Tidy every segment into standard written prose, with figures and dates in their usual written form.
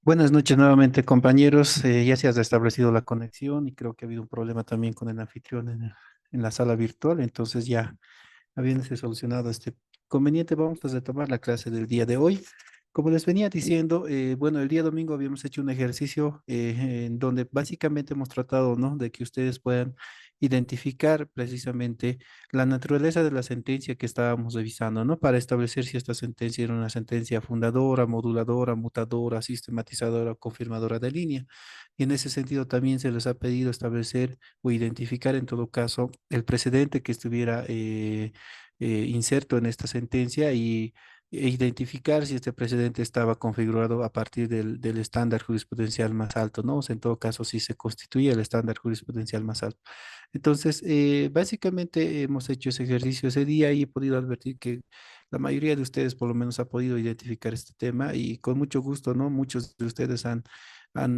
Buenas noches nuevamente, compañeros. Ya se ha restablecido la conexión y creo que ha habido un problema también con el anfitrión en la sala virtual. Entonces ya habiéndose solucionado este inconveniente, vamos a retomar la clase del día de hoy. Como les venía diciendo, bueno, el día domingo habíamos hecho un ejercicio en donde básicamente hemos tratado, ¿no? De que ustedes puedan identificar precisamente la naturaleza de la sentencia que estábamos revisando, ¿no? Para establecer si esta sentencia era una sentencia fundadora, moduladora, mutadora, sistematizadora o confirmadora de línea. Y en ese sentido también se les ha pedido establecer o identificar en todo caso el precedente que estuviera inserto en esta sentencia e identificar si este precedente estaba configurado a partir del estándar jurisprudencial más alto, ¿no? O sea, en todo caso, si se constituye el estándar jurisprudencial más alto. Entonces, básicamente hemos hecho ese ejercicio ese día y he podido advertir que la mayoría de ustedes por lo menos ha podido identificar este tema y con mucho gusto, ¿no? Muchos de ustedes han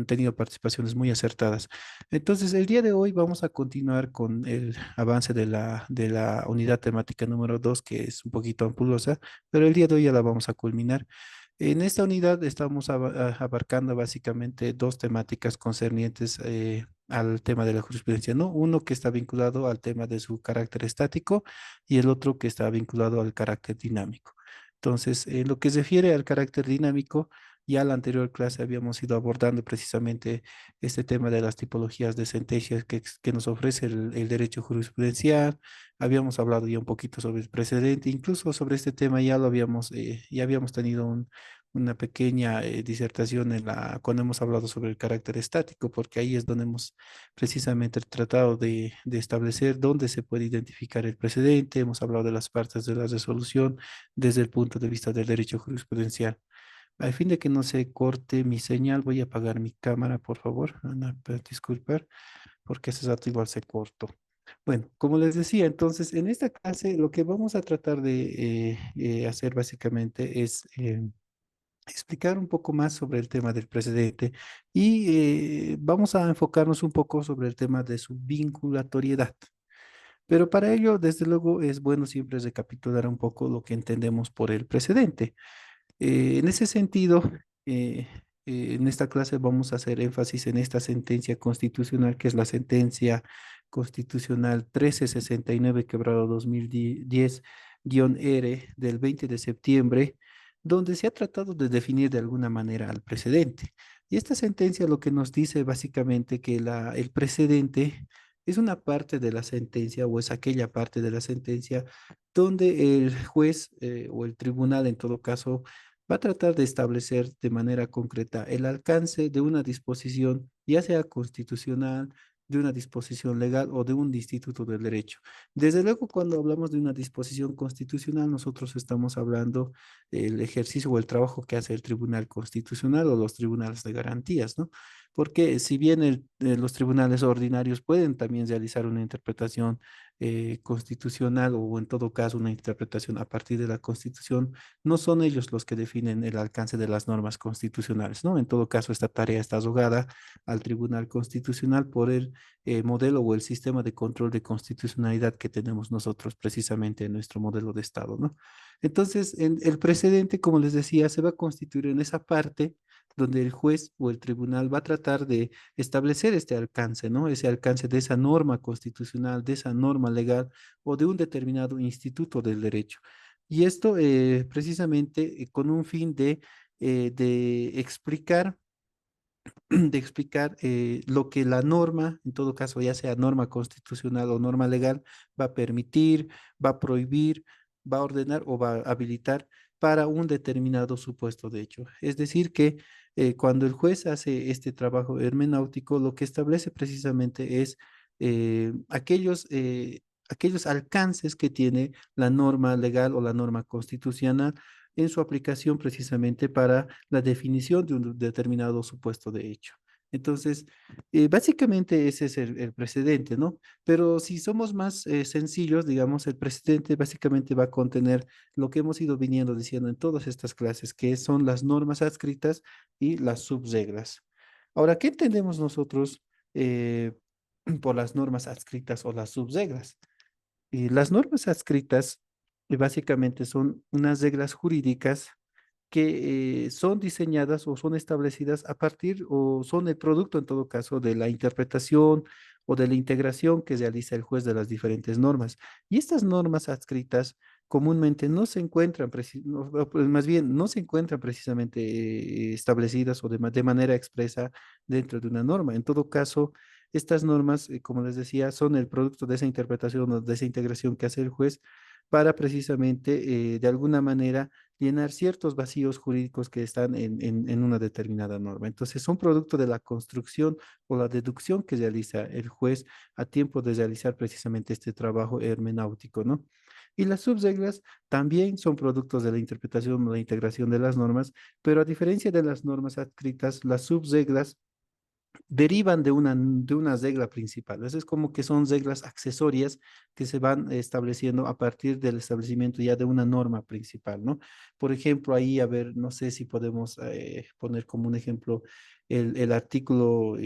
tenido participaciones muy acertadas. Entonces, el día de hoy vamos a continuar con el avance de la unidad temática número 2, que es un poquito ampulosa, pero el día de hoy ya la vamos a culminar. En esta unidad estamos abarcando básicamente dos temáticas concernientes al tema de la jurisprudencia, ¿no? Uno que está vinculado al tema de su carácter estático y el otro que está vinculado al carácter dinámico. Entonces, en lo que se refiere al carácter dinámico, ya en la anterior clase habíamos ido abordando precisamente este tema de las tipologías de sentencias que nos ofrece el derecho jurisprudencial. Habíamos hablado ya un poquito sobre el precedente, incluso sobre este tema ya habíamos tenido una pequeña disertación cuando hemos hablado sobre el carácter estático, porque ahí es donde hemos precisamente tratado de establecer dónde se puede identificar el precedente. Hemos hablado de las partes de la resolución desde el punto de vista del derecho jurisprudencial. Al fin de que no se corte mi señal, voy a apagar mi cámara, por favor. Ana, disculpar, porque ese rato igual se cortó. Bueno, como les decía, entonces, en esta clase lo que vamos a tratar de hacer básicamente es explicar un poco más sobre el tema del precedente y vamos a enfocarnos un poco sobre el tema de su vinculatoriedad. Pero para ello, desde luego, es bueno siempre recapitular un poco lo que entendemos por el precedente. En ese sentido, eh, en esta clase vamos a hacer énfasis en esta sentencia constitucional, que es la sentencia constitucional 1369, quebrado 2010-R del 20 de septiembre, donde se ha tratado de definir de alguna manera al precedente. Y esta sentencia lo que nos dice básicamente que el precedente es una parte de la sentencia o es aquella parte de la sentencia donde el juez o el tribunal en todo caso va a tratar de establecer de manera concreta el alcance de una disposición, ya sea constitucional, de una disposición legal o de un instituto del derecho. Desde luego, cuando hablamos de una disposición constitucional, nosotros estamos hablando del ejercicio o el trabajo que hace el Tribunal Constitucional o los tribunales de garantías, ¿no? Porque si bien los tribunales ordinarios pueden también realizar una interpretación constitucional o en todo caso una interpretación a partir de la Constitución, no son ellos los que definen el alcance de las normas constitucionales, ¿no? En todo caso, esta tarea está rogada al Tribunal Constitucional por el modelo o el sistema de control de constitucionalidad que tenemos nosotros precisamente en nuestro modelo de Estado, ¿no? Entonces, el precedente, como les decía, se va a constituir en esa parte donde el juez o el tribunal va a tratar de establecer este alcance, ¿no? Ese alcance de esa norma constitucional, de esa norma legal o de un determinado instituto del derecho. Y esto precisamente con un fin de explicar, de explicar lo que la norma, en todo caso, ya sea norma constitucional o norma legal, va a permitir, va a prohibir, va a ordenar o va a habilitar para un determinado supuesto de hecho. Es decir, que cuando el juez hace este trabajo hermenéutico, lo que establece precisamente es aquellos alcances que tiene la norma legal o la norma constitucional en su aplicación precisamente para la definición de un determinado supuesto de hecho. Entonces, básicamente ese es el precedente, ¿no? Pero si somos más sencillos, digamos, el precedente básicamente va a contener lo que hemos ido viniendo diciendo en todas estas clases, que son las normas adscritas y las subreglas. Ahora, ¿qué entendemos nosotros por las normas adscritas o las subreglas? Las normas adscritas básicamente son unas reglas jurídicas que son diseñadas o son establecidas a partir o son el producto en todo caso de la interpretación o de la integración que realiza el juez de las diferentes normas. Y estas normas adscritas comúnmente no se encuentran, pues más bien no se encuentran precisamente establecidas o de manera expresa dentro de una norma. En todo caso, estas normas, como les decía, son el producto de esa interpretación o de esa integración que hace el juez para precisamente, de alguna manera, llenar ciertos vacíos jurídicos que están en una determinada norma. Entonces, son producto de la construcción o la deducción que realiza el juez a tiempo de realizar precisamente este trabajo hermenéutico, ¿no? Y las subreglas también son productos de la interpretación o la integración de las normas, pero a diferencia de las normas adscritas, las subreglas derivan de una regla principal. Eso es como que son reglas accesorias que se van estableciendo a partir del establecimiento ya de una norma principal, ¿no? Por ejemplo, ahí, a ver, no sé si podemos poner como un ejemplo el artículo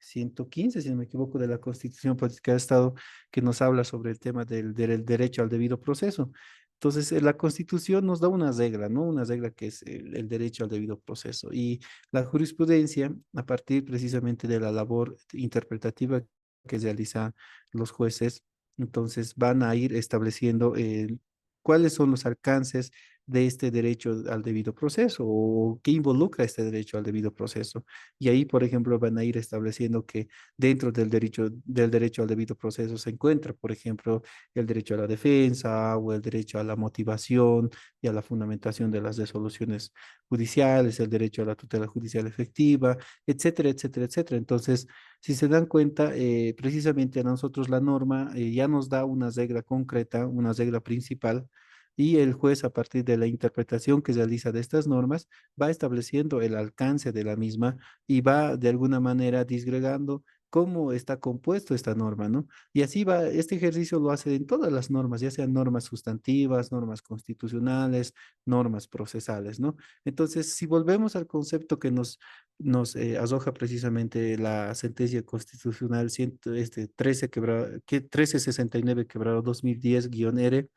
115, si no me equivoco, de la Constitución Política del Estado, que nos habla sobre el tema del derecho al debido proceso. Entonces, la Constitución nos da una regla, ¿no? Una regla que es el derecho al debido proceso. Y la jurisprudencia, a partir precisamente de la labor interpretativa que realizan los jueces, entonces van a ir estableciendo cuáles son los alcances de este derecho al debido proceso o qué involucra este derecho al debido proceso. Y ahí, por ejemplo, van a ir estableciendo que dentro del derecho al debido proceso se encuentra, por ejemplo, el derecho a la defensa o el derecho a la motivación y a la fundamentación de las resoluciones judiciales, el derecho a la tutela judicial efectiva, etcétera, etcétera, etcétera. Entonces, si se dan cuenta, precisamente a nosotros la norma ya nos da una regla concreta, una regla principal, y el juez, a partir de la interpretación que realiza de estas normas, va estableciendo el alcance de la misma y va de alguna manera disgregando cómo está compuesto esta norma, ¿no? Y así va, este ejercicio lo hace en todas las normas, ya sean normas sustantivas, normas constitucionales, normas procesales, ¿no? Entonces, si volvemos al concepto que nos arroja precisamente la sentencia constitucional 13 1369 quebrado 2010-R,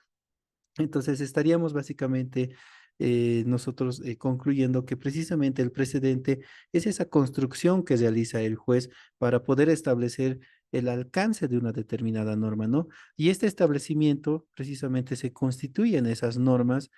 entonces estaríamos básicamente nosotros concluyendo que precisamente el precedente es esa construcción que realiza el juez para poder establecer el alcance de una determinada norma, ¿no? Y este establecimiento precisamente se constituye en esas normas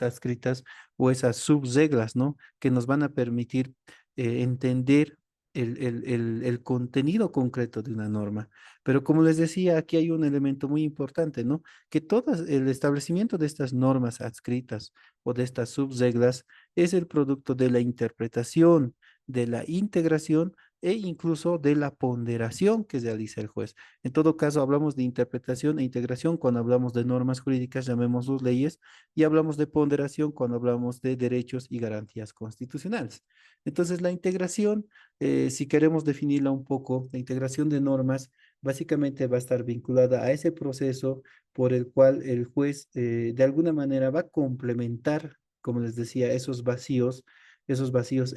adscritas o esas subreglas, ¿no? Que nos van a permitir entender el contenido concreto de una norma. Pero como les decía, aquí hay un elemento muy importante, ¿no? Que todo el establecimiento de estas normas adscritas o de estas subreglas es el producto de la interpretación, de la integración e incluso de la ponderación que realiza el juez. En todo caso, hablamos de interpretación e integración cuando hablamos de normas jurídicas, llamémoslos leyes, y hablamos de ponderación cuando hablamos de derechos y garantías constitucionales. Entonces, la integración, si queremos definirla un poco, la integración de normas básicamente va a estar vinculada a ese proceso por el cual el juez de alguna manera va a complementar, como les decía, esos vacíos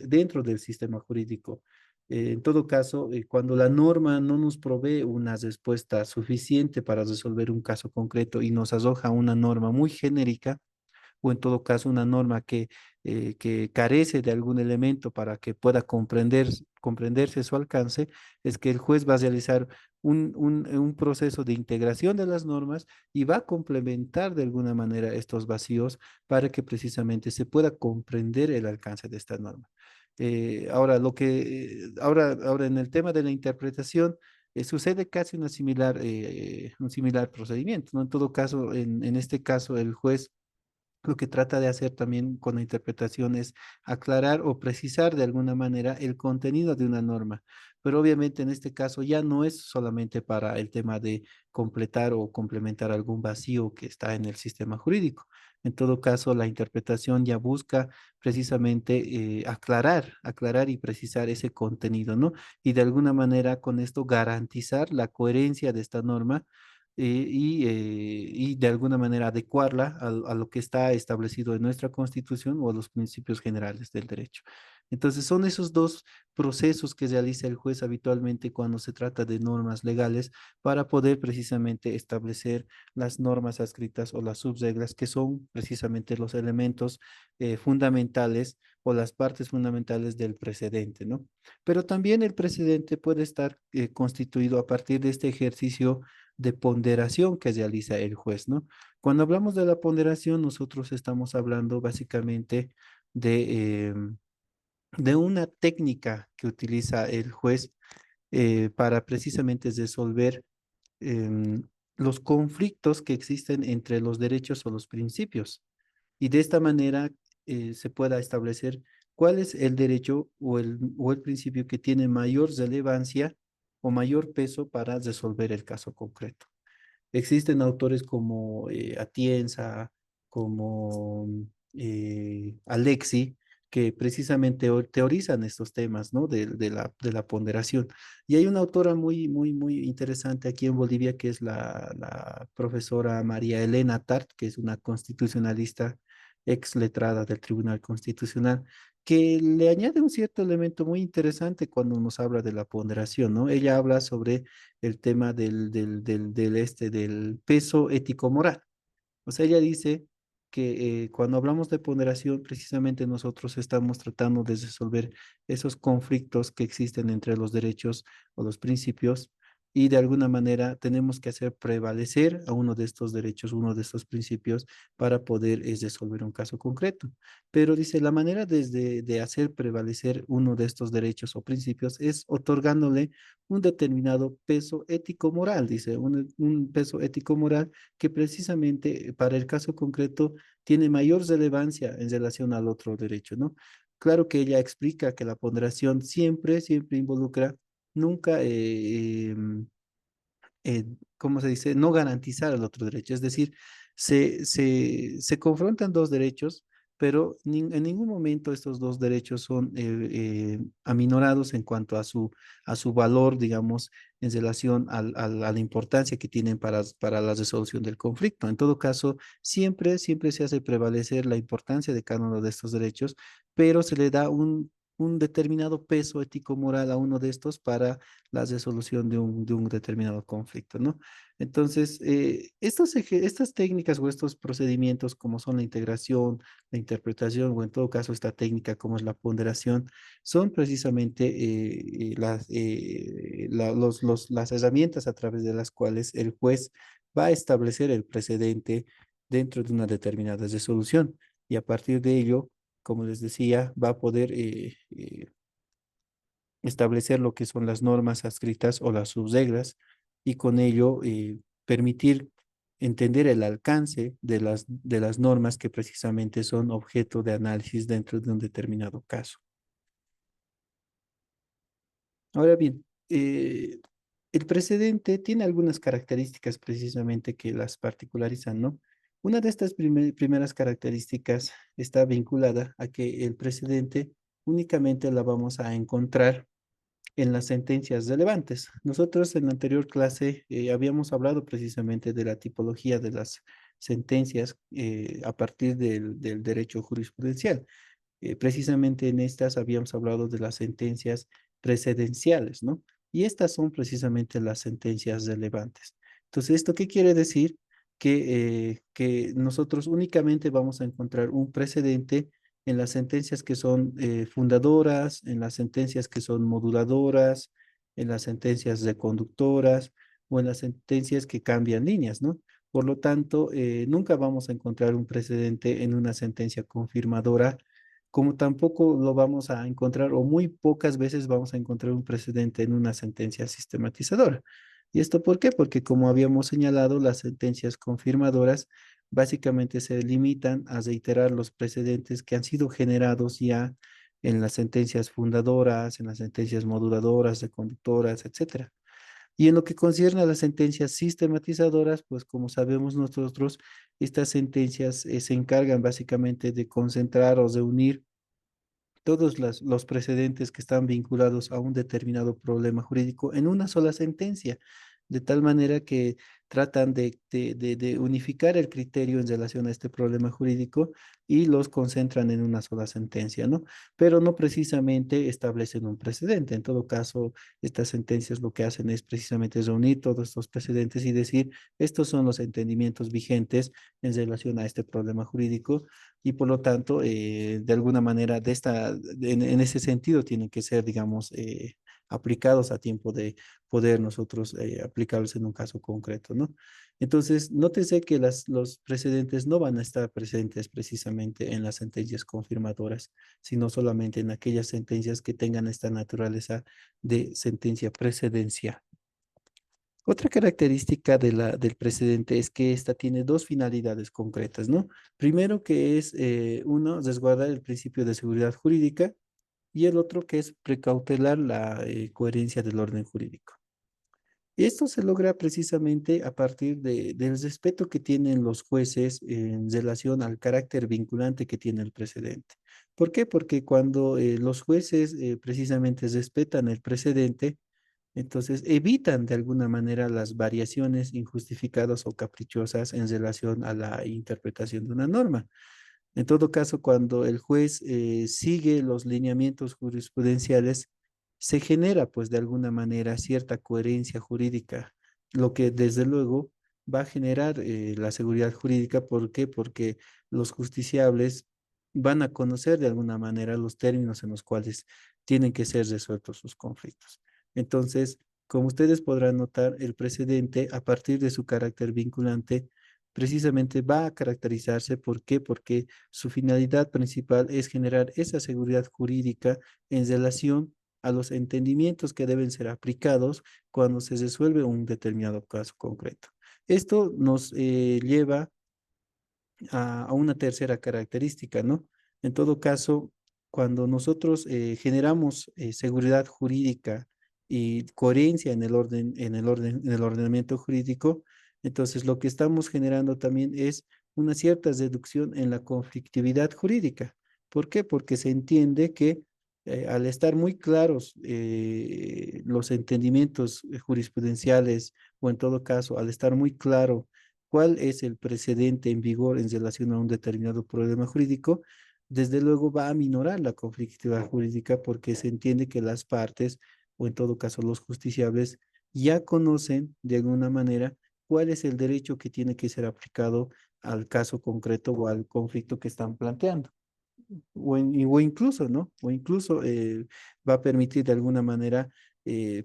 dentro del sistema jurídico. En todo caso, cuando la norma no nos provee una respuesta suficiente para resolver un caso concreto y nos arroja una norma muy genérica, o en todo caso una norma que carece de algún elemento para que pueda comprenderse su alcance, es que el juez va a realizar un proceso de integración de las normas y va a complementar de alguna manera estos vacíos para que precisamente se pueda comprender el alcance de esta norma. Ahora en el tema de la interpretación, sucede casi un similar procedimiento, ¿no? En todo caso, en este caso, el juez lo que trata de hacer también con la interpretación es aclarar o precisar de alguna manera el contenido de una norma. Pero obviamente en este caso ya no es solamente para el tema de completar o complementar algún vacío que está en el sistema jurídico. En todo caso, la interpretación ya busca precisamente aclarar y precisar ese contenido, ¿no? Y de alguna manera con esto garantizar la coherencia de esta norma y de alguna manera adecuarla a lo que está establecido en nuestra Constitución o a los principios generales del derecho. Entonces, son esos dos procesos que realiza el juez habitualmente cuando se trata de normas legales para poder precisamente establecer las normas adscritas o las subreglas que son precisamente los elementos fundamentales o las partes fundamentales del precedente, ¿no? Pero también el precedente puede estar constituido a partir de este ejercicio de ponderación que realiza el juez, ¿no? Cuando hablamos de la ponderación, nosotros estamos hablando básicamente de, de una técnica que utiliza el juez para precisamente resolver los conflictos que existen entre los derechos o los principios. Y de esta manera se pueda establecer cuál es el derecho o el principio que tiene mayor relevancia o mayor peso para resolver el caso concreto. Existen autores como Atienza, como Alexi, que precisamente teorizan estos temas, ¿no? De la ponderación. Y hay una autora muy interesante aquí en Bolivia, que es la profesora María Elena Tart, que es una constitucionalista ex letrada del Tribunal Constitucional, que le añade un cierto elemento muy interesante cuando nos habla de la ponderación, ¿no? Ella habla sobre el tema del peso ético-moral. O sea, ella dice que cuando hablamos de ponderación, precisamente nosotros estamos tratando de resolver esos conflictos que existen entre los derechos o los principios y de alguna manera tenemos que hacer prevalecer a uno de estos derechos, uno de estos principios para poder resolver un caso concreto. Pero dice, la manera de hacer prevalecer uno de estos derechos o principios es otorgándole un determinado peso ético-moral, dice, un peso ético-moral que precisamente para el caso concreto tiene mayor relevancia en relación al otro derecho, ¿no? Claro que ella explica que la ponderación siempre involucra nunca eh, ¿cómo se dice? No garantizar el otro derecho. Es decir, se confrontan dos derechos, pero en ningún momento estos dos derechos son aminorados en cuanto a su valor, digamos, en relación a la importancia que tienen para la resolución del conflicto. En todo caso, siempre se hace prevalecer la importancia de cada uno de estos derechos, pero se le da un determinado peso ético-moral a uno de estos para la resolución de un determinado conflicto, ¿no? Entonces, estas técnicas o estos procedimientos, como son la integración, la interpretación, o en todo caso esta técnica como es la ponderación, son precisamente las herramientas a través de las cuales el juez va a establecer el precedente dentro de una determinada resolución. Y a partir de ello, como les decía, va a poder establecer lo que son las normas adscritas o las subreglas y con ello permitir entender el alcance de las normas que precisamente son objeto de análisis dentro de un determinado caso. Ahora bien, el precedente tiene algunas características precisamente que las particularizan, ¿no? Una de estas primeras características está vinculada a que el precedente únicamente la vamos a encontrar en las sentencias relevantes. Nosotros en la anterior clase habíamos hablado precisamente de la tipología de las sentencias a partir del derecho jurisprudencial. Precisamente en estas habíamos hablado de las sentencias precedenciales, ¿no? Y estas son precisamente las sentencias relevantes. Entonces, ¿esto qué quiere decir? Que nosotros únicamente vamos a encontrar un precedente en las sentencias que son fundadoras, en las sentencias que son moduladoras, en las sentencias reconductoras o en las sentencias que cambian líneas, ¿no? Por lo tanto, nunca vamos a encontrar un precedente en una sentencia confirmadora como tampoco lo vamos a encontrar, o muy pocas veces vamos a encontrar un precedente en una sentencia sistematizadora. ¿Y esto por qué? Porque como habíamos señalado, las sentencias confirmadoras básicamente se limitan a reiterar los precedentes que han sido generados ya en las sentencias fundadoras, en las sentencias moduladoras, reconductoras, etcétera. Y en lo que concierne a las sentencias sistematizadoras, pues como sabemos nosotros, estas sentencias se encargan básicamente de concentrar o de unir todos los precedentes que están vinculados a un determinado problema jurídico en una sola sentencia. de tal manera que tratan de unificar el criterio en relación a este problema jurídico y los concentran en una sola sentencia, ¿no? Pero no precisamente establecen un precedente. En todo caso, estas sentencias lo que hacen es precisamente reunir todos estos precedentes y decir, estos son los entendimientos vigentes en relación a este problema jurídico y por lo tanto, de alguna manera, en ese sentido, tienen que ser, digamos, aplicados a tiempo de poder nosotros aplicarlos en un caso concreto, ¿no? Entonces, nótese que los precedentes no van a estar presentes precisamente en las sentencias confirmadoras, sino solamente en aquellas sentencias que tengan esta naturaleza de sentencia precedencial. Otra característica del precedente es que esta tiene dos finalidades concretas, ¿no? Primero que es, uno, resguardar el principio de seguridad jurídica y el otro que es precautelar la coherencia del orden jurídico. Esto se logra precisamente a partir del respeto que tienen los jueces en relación al carácter vinculante que tiene el precedente. ¿Por qué? Porque cuando los jueces precisamente respetan el precedente, entonces evitan de alguna manera las variaciones injustificadas o caprichosas en relación a la interpretación de una norma. En todo caso, cuando el juez sigue los lineamientos jurisprudenciales, se genera pues de alguna manera cierta coherencia jurídica, lo que desde luego va a generar la seguridad jurídica. ¿Por qué? Porque los justiciables van a conocer de alguna manera los términos en los cuales tienen que ser resueltos sus conflictos. Entonces, como ustedes podrán notar, el precedente, a partir de su carácter vinculante, precisamente va a caracterizarse. ¿Por qué? Porque su finalidad principal es generar esa seguridad jurídica en relación a los entendimientos que deben ser aplicados cuando se resuelve un determinado caso concreto. Esto nos lleva a una tercera característica, ¿no? En todo caso, cuando nosotros generamos seguridad jurídica y coherencia en el ordenamiento jurídico, entonces lo que estamos generando también es una cierta reducción en la conflictividad jurídica. ¿Por qué? Porque se entiende que al estar muy claros los entendimientos jurisprudenciales o en todo caso, al estar muy claro cuál es el precedente en vigor en relación a un determinado problema jurídico, desde luego va a minorar la conflictividad jurídica porque se entiende que las partes, o en todo caso los justiciables, ya conocen de alguna manera cuál es el derecho que tiene que ser aplicado al caso concreto o al conflicto que están planteando. O incluso, ¿no? O incluso va a permitir de alguna manera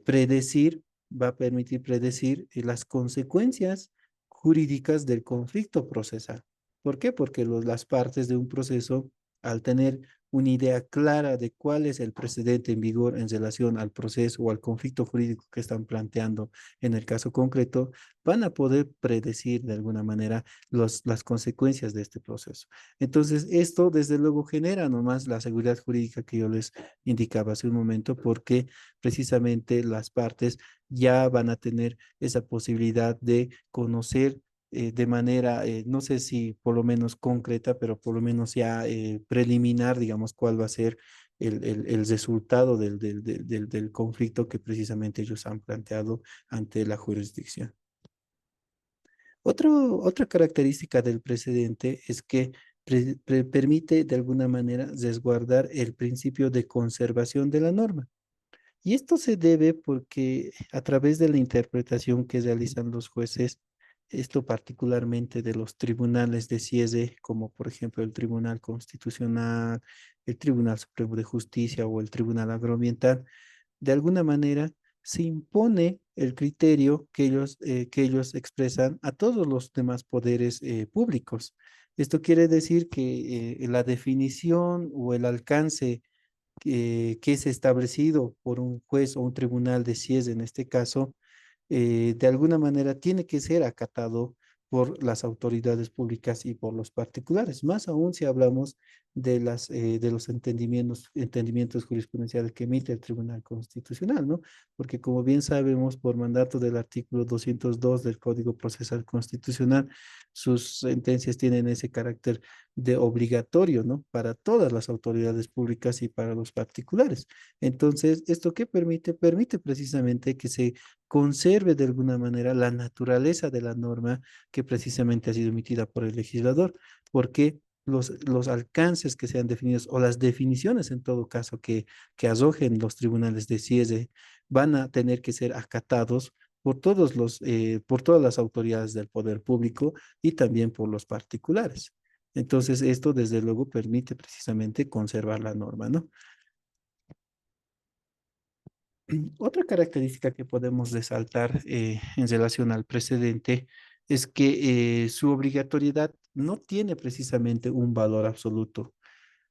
predecir, va a permitir predecir las consecuencias jurídicas del conflicto procesal. ¿Por qué? Porque las partes de un proceso, al tener una idea clara de cuál es el precedente en vigor en relación al proceso o al conflicto jurídico que están planteando en el caso concreto, van a poder predecir de alguna manera las consecuencias de este proceso. Entonces, esto desde luego genera nomás la seguridad jurídica que yo les indicaba hace un momento, porque precisamente las partes ya van a tener esa posibilidad de conocer de manera, no sé si por lo menos concreta, pero por lo menos ya preliminar, digamos, cuál va a ser el resultado del conflicto que precisamente ellos han planteado ante la jurisdicción. Otra característica del precedente es que permite de alguna manera resguardar el principio de conservación de la norma. Y esto se debe porque a través de la interpretación que realizan los jueces, esto particularmente de los tribunales de cierre, como por ejemplo el Tribunal Constitucional, el Tribunal Supremo de Justicia o el Tribunal Agroambiental, de alguna manera se impone el criterio que ellos expresan a todos los demás poderes públicos. Esto quiere decir que la definición o el alcance que es establecido por un juez o un tribunal de ciencia en este caso, de alguna manera tiene que ser acatado por las autoridades públicas y por los particulares, más aún si hablamos de los entendimientos jurisprudenciales que emite el Tribunal Constitucional, ¿no? Porque como bien sabemos, por mandato del artículo 202 del Código Procesal Constitucional, sus sentencias tienen ese carácter de obligatorio, ¿no? Para todas las autoridades públicas y para los particulares. Entonces, ¿esto qué permite? Permite precisamente que se conserve de alguna manera la naturaleza de la norma que precisamente ha sido emitida por el legislador, porque los alcances que sean definidos o las definiciones en todo caso que arrojen los tribunales de cierre van a tener que ser acatados por por todas las autoridades del poder público y también por los particulares. Entonces, esto desde luego permite precisamente conservar la norma, ¿no? Otra característica que podemos resaltar en relación al precedente es que su obligatoriedad no tiene precisamente un valor absoluto,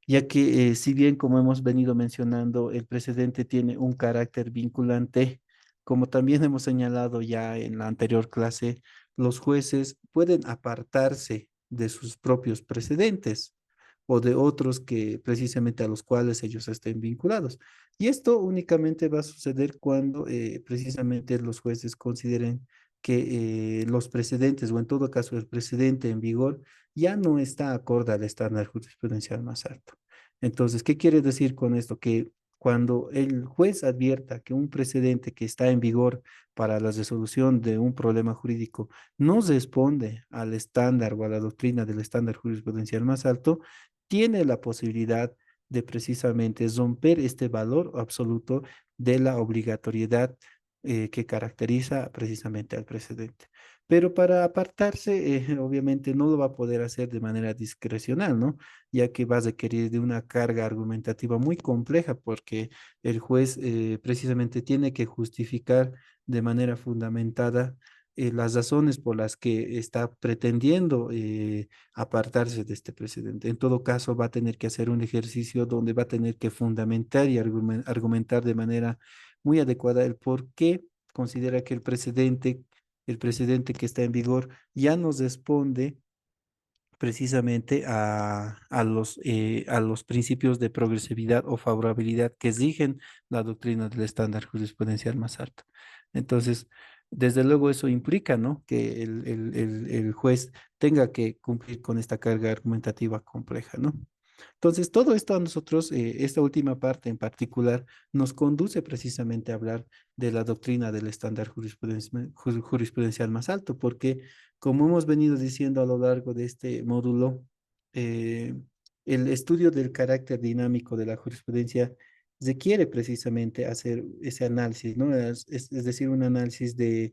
ya que si bien, como hemos venido mencionando, el precedente tiene un carácter vinculante, como también hemos señalado ya en la anterior clase, los jueces pueden apartarse de sus propios precedentes o de otros que precisamente a los cuales ellos estén vinculados. Y esto únicamente va a suceder cuando precisamente los jueces consideren que los precedentes, o en todo caso el precedente en vigor, ya no está acorde al estándar jurisprudencial más alto. Entonces, ¿qué quiere decir con esto? Que cuando el juez advierta que un precedente que está en vigor para la resolución de un problema jurídico no responde al estándar o a la doctrina del estándar jurisprudencial más alto, tiene la posibilidad de precisamente romper este valor absoluto de la obligatoriedad que caracteriza precisamente al precedente. Pero para apartarse, obviamente no lo va a poder hacer de manera discrecional, ¿no? Ya que va a requerir de una carga argumentativa muy compleja porque el juez precisamente tiene que justificar de manera fundamentada las razones por las que está pretendiendo apartarse de este precedente. En todo caso, va a tener que hacer un ejercicio donde va a tener que fundamentar y argumentar de manera muy adecuada el por qué considera que el precedente que está en vigor ya nos responde precisamente a los principios de progresividad o favorabilidad que rigen la doctrina del estándar jurisprudencial más alto. Entonces, desde luego eso implica, ¿no? Que el juez tenga que cumplir con esta carga argumentativa compleja, ¿no? Entonces, todo esto a nosotros, esta última parte en particular, nos conduce precisamente a hablar de la doctrina del estándar jurisprudencial más alto, porque como hemos venido diciendo a lo largo de este módulo, eh, el estudio del carácter dinámico de la jurisprudencia requiere precisamente hacer ese análisis, ¿no? Es decir, un análisis de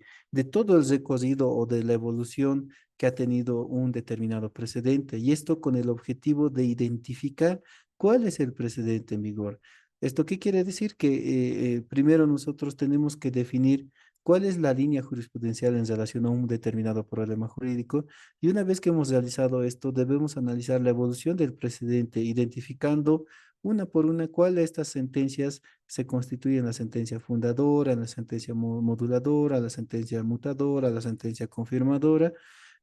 todo el recorrido o de la evolución que ha tenido un determinado precedente, y esto con el objetivo de identificar cuál es el precedente en vigor. ¿Esto qué quiere decir? Que primero nosotros tenemos que definir cuál es la línea jurisprudencial en relación a un determinado problema jurídico, y una vez que hemos realizado esto, debemos analizar la evolución del precedente, identificando una por una cuál de estas sentencias se constituyen la sentencia fundadora, la sentencia moduladora, la sentencia mutadora, la sentencia confirmadora,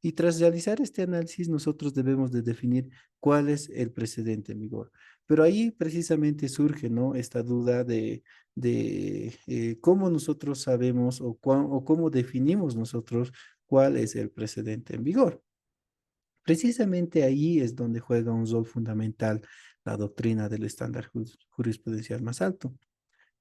y tras realizar este análisis, nosotros debemos de definir cuál es el precedente en vigor. Pero ahí precisamente surge, ¿no? Esta duda de cómo nosotros sabemos o cómo definimos nosotros cuál es el precedente en vigor. Precisamente ahí es donde juega un rol fundamental la doctrina del estándar jurisprudencial más alto.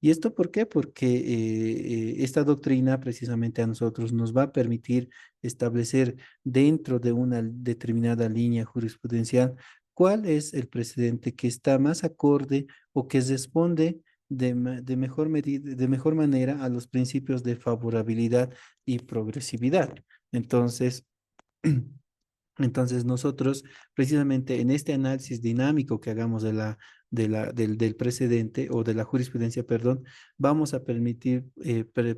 ¿Y esto por qué? Porque esta doctrina precisamente a nosotros nos va a permitir establecer dentro de una determinada línea jurisprudencial cuál es el precedente que está más acorde o que responde de mejor medida, de mejor manera a los principios de favorabilidad y progresividad. Entonces, entonces nosotros, precisamente en este análisis dinámico que hagamos del precedente o de la jurisprudencia, perdón, vamos a permitir,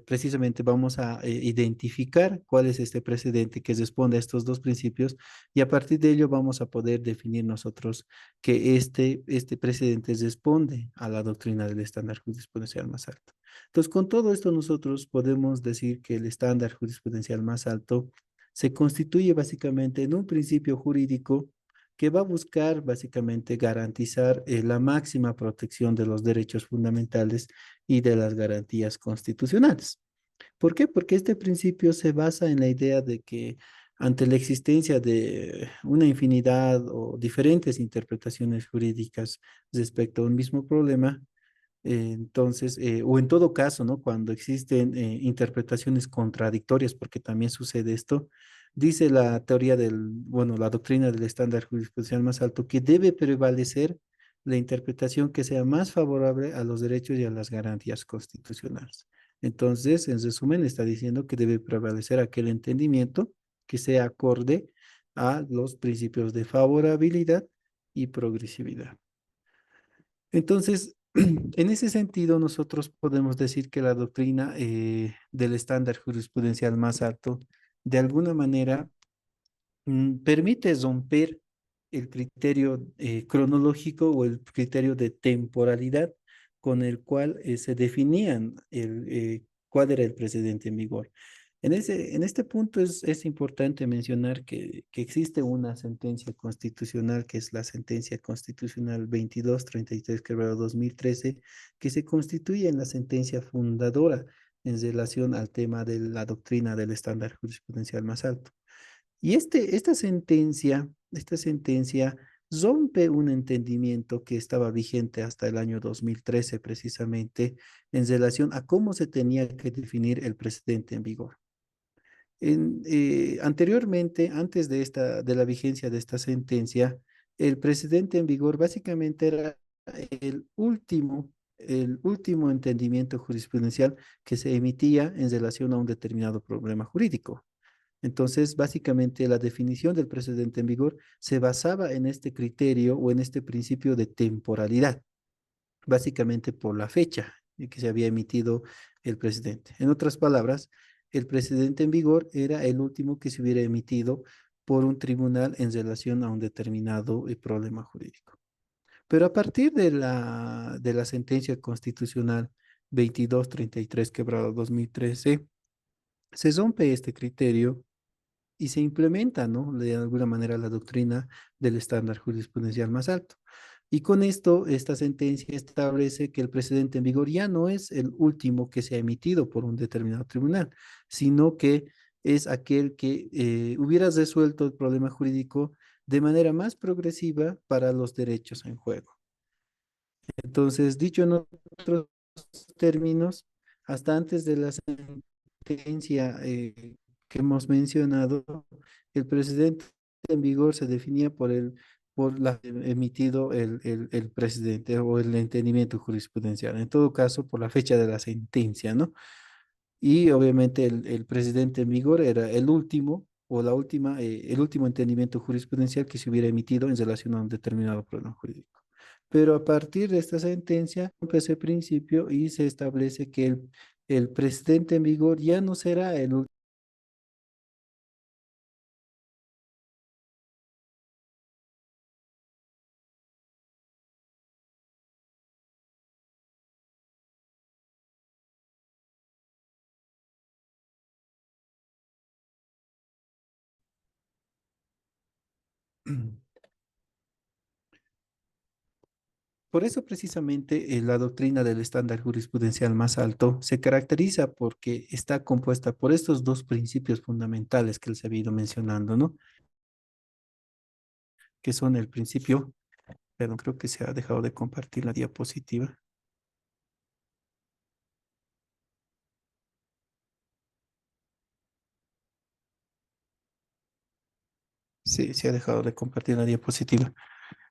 precisamente vamos a identificar cuál es este precedente que responde a estos dos principios, y a partir de ello vamos a poder definir nosotros que este precedente responde a la doctrina del estándar jurisprudencial más alto. Entonces, con todo esto nosotros podemos decir que el estándar jurisprudencial más alto se constituye básicamente en un principio jurídico que va a buscar básicamente garantizar la máxima protección de los derechos fundamentales y de las garantías constitucionales. ¿Por qué? Porque este principio se basa en la idea de que ante la existencia de una infinidad o diferentes interpretaciones jurídicas respecto a un mismo problema, entonces, o en todo caso, ¿no? Cuando existen interpretaciones contradictorias, porque también sucede esto, dice la teoría bueno, la doctrina del estándar jurisprudencial más alto, que debe prevalecer la interpretación que sea más favorable a los derechos y a las garantías constitucionales. Entonces, en resumen, está diciendo que debe prevalecer aquel entendimiento que sea acorde a los principios de favorabilidad y progresividad. Entonces, en ese sentido, nosotros podemos decir que la doctrina del estándar jurisprudencial más alto, de alguna manera, permite romper el criterio cronológico o el criterio de temporalidad con el cual se definían cuál era el precedente en vigor. En este punto es importante mencionar que existe una sentencia constitucional, que es la sentencia constitucional 2233/2013, que se constituye en la sentencia fundadora en relación al tema de la doctrina del estándar jurisprudencial más alto. Y esta sentencia rompe un entendimiento que estaba vigente hasta el año 2013 precisamente en relación a cómo se tenía que definir el precedente en vigor. Anteriormente, antes de la vigencia de esta sentencia, el precedente en vigor básicamente era el último entendimiento jurisprudencial que se emitía en relación a un determinado problema jurídico. Entonces, básicamente la definición del precedente en vigor se basaba en este criterio o en este principio de temporalidad, básicamente por la fecha en que se había emitido el precedente. En otras palabras, el precedente en vigor era el último que se hubiera emitido por un tribunal en relación a un determinado problema jurídico. Pero a partir de la sentencia constitucional 2233/2013, se rompe este criterio y se implementa, ¿no? De alguna manera la doctrina del estándar jurisprudencial más alto. Y con esto, esta sentencia establece que el precedente en vigor ya no es el último que se ha emitido por un determinado tribunal, sino que es aquel que hubiera resuelto el problema jurídico de manera más progresiva para los derechos en juego. Entonces, dicho en otros términos, hasta antes de la sentencia que hemos mencionado, el precedente en vigor se definía por la emitido el presidente o el entendimiento jurisprudencial, en todo caso por la fecha de la sentencia, ¿no? Y obviamente el presidente en vigor era el último o la última, el último entendimiento jurisprudencial que se hubiera emitido en relación a un determinado problema jurídico. Pero a partir de esta sentencia, rompe ese principio y se establece que el presidente en vigor ya no será el último. Por eso precisamente la doctrina del estándar jurisprudencial más alto se caracteriza porque está compuesta por estos dos principios fundamentales que les había ido mencionando, ¿no? Que son el principio, perdón, creo que se ha dejado de compartir la diapositiva. Sí, se ha dejado de compartir la diapositiva.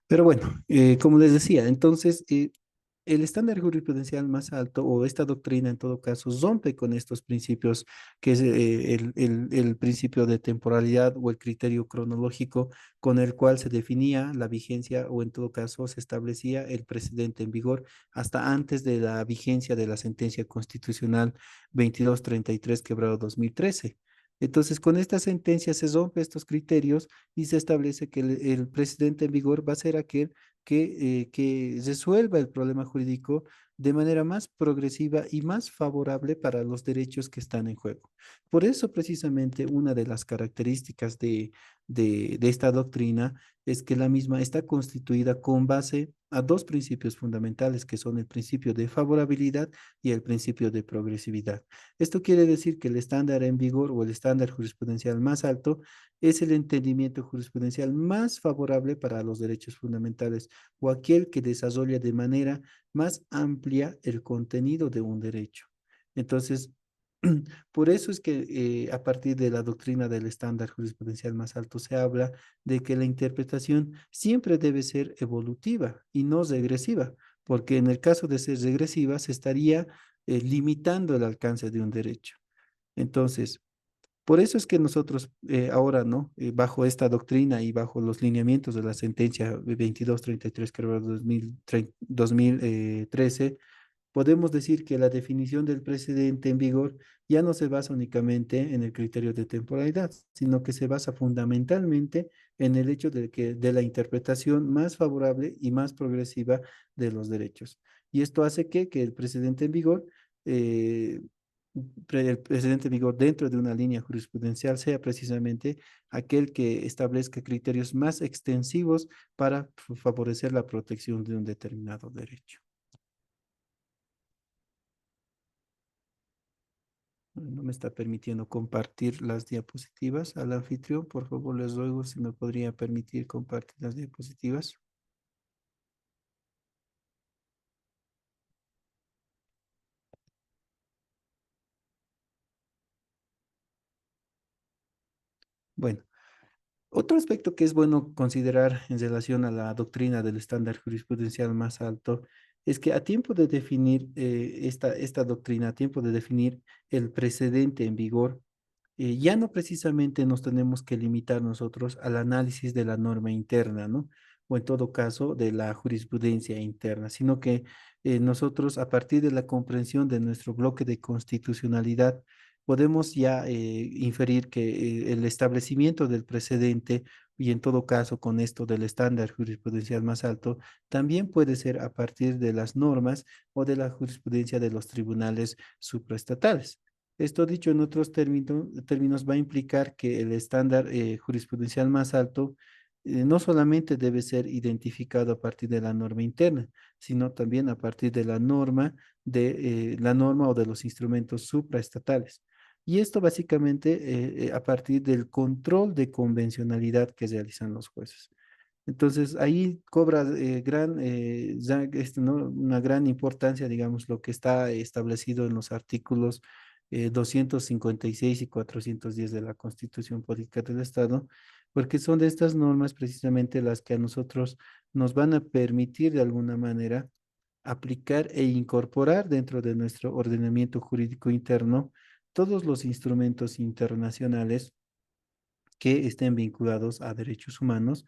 Pero bueno, como les decía, entonces el estándar jurisprudencial más alto o esta doctrina en todo caso rompe con estos principios, que es el principio de temporalidad o el criterio cronológico con el cual se definía la vigencia o en todo caso se establecía el precedente en vigor hasta antes de la vigencia de la sentencia constitucional 2233/2013. Entonces, con esta sentencia se rompe estos criterios y se establece que el presidente en vigor va a ser aquel que resuelva el problema jurídico de manera más progresiva y más favorable para los derechos que están en juego. Por eso, precisamente, una de las características de esta doctrina es que la misma está constituida con base a dos principios fundamentales, que son el principio de favorabilidad y el principio de progresividad. Esto quiere decir que el estándar en vigor o el estándar jurisprudencial más alto es el entendimiento jurisprudencial más favorable para los derechos fundamentales o aquel que desarrolla de manera más amplia el contenido de un derecho. Entonces, por eso es que a partir de la doctrina del estándar jurisprudencial más alto se habla de que la interpretación siempre debe ser evolutiva y no regresiva, porque en el caso de ser regresiva se estaría limitando el alcance de un derecho. Entonces, por eso es que nosotros ahora, ¿no? Bajo esta doctrina y bajo los lineamientos de la sentencia 2233, creo, 2013, podemos decir que la definición del precedente en vigor ya no se basa únicamente en el criterio de temporalidad, sino que se basa fundamentalmente en el hecho de que de la interpretación más favorable y más progresiva de los derechos. Y esto hace que el precedente en vigor, eh, el precedente en vigor dentro de una línea jurisprudencial sea precisamente aquel que establezca criterios más extensivos para favorecer la protección de un determinado derecho. No me está permitiendo compartir las diapositivas al anfitrión. Por favor, les ruego si me podría permitir compartir las diapositivas. Bueno, otro aspecto que es bueno considerar en relación a la doctrina del estándar jurisprudencial más alto es que a tiempo de definir esta doctrina, a tiempo de definir el precedente en vigor, ya no precisamente nos tenemos que limitar nosotros al análisis de la norma interna, ¿no? O en todo caso de la jurisprudencia interna, sino que nosotros a partir de la comprensión de nuestro bloque de constitucionalidad podemos ya inferir que el establecimiento del precedente y en todo caso con esto del estándar jurisprudencial más alto, también puede ser a partir de las normas o de la jurisprudencia de los tribunales supraestatales. Esto dicho en otros términos va a implicar que el estándar jurisprudencial más alto no solamente debe ser identificado a partir de la norma interna, sino también a partir de la norma o de los instrumentos supraestatales. Y esto básicamente a partir del control de convencionalidad que realizan los jueces. Entonces, ahí cobra ¿no? Una gran importancia, digamos, lo que está establecido en los artículos 256 y 410 de la Constitución Política del Estado, porque son de estas normas precisamente las que a nosotros nos van a permitir de alguna manera aplicar e incorporar dentro de nuestro ordenamiento jurídico interno todos los instrumentos internacionales que estén vinculados a derechos humanos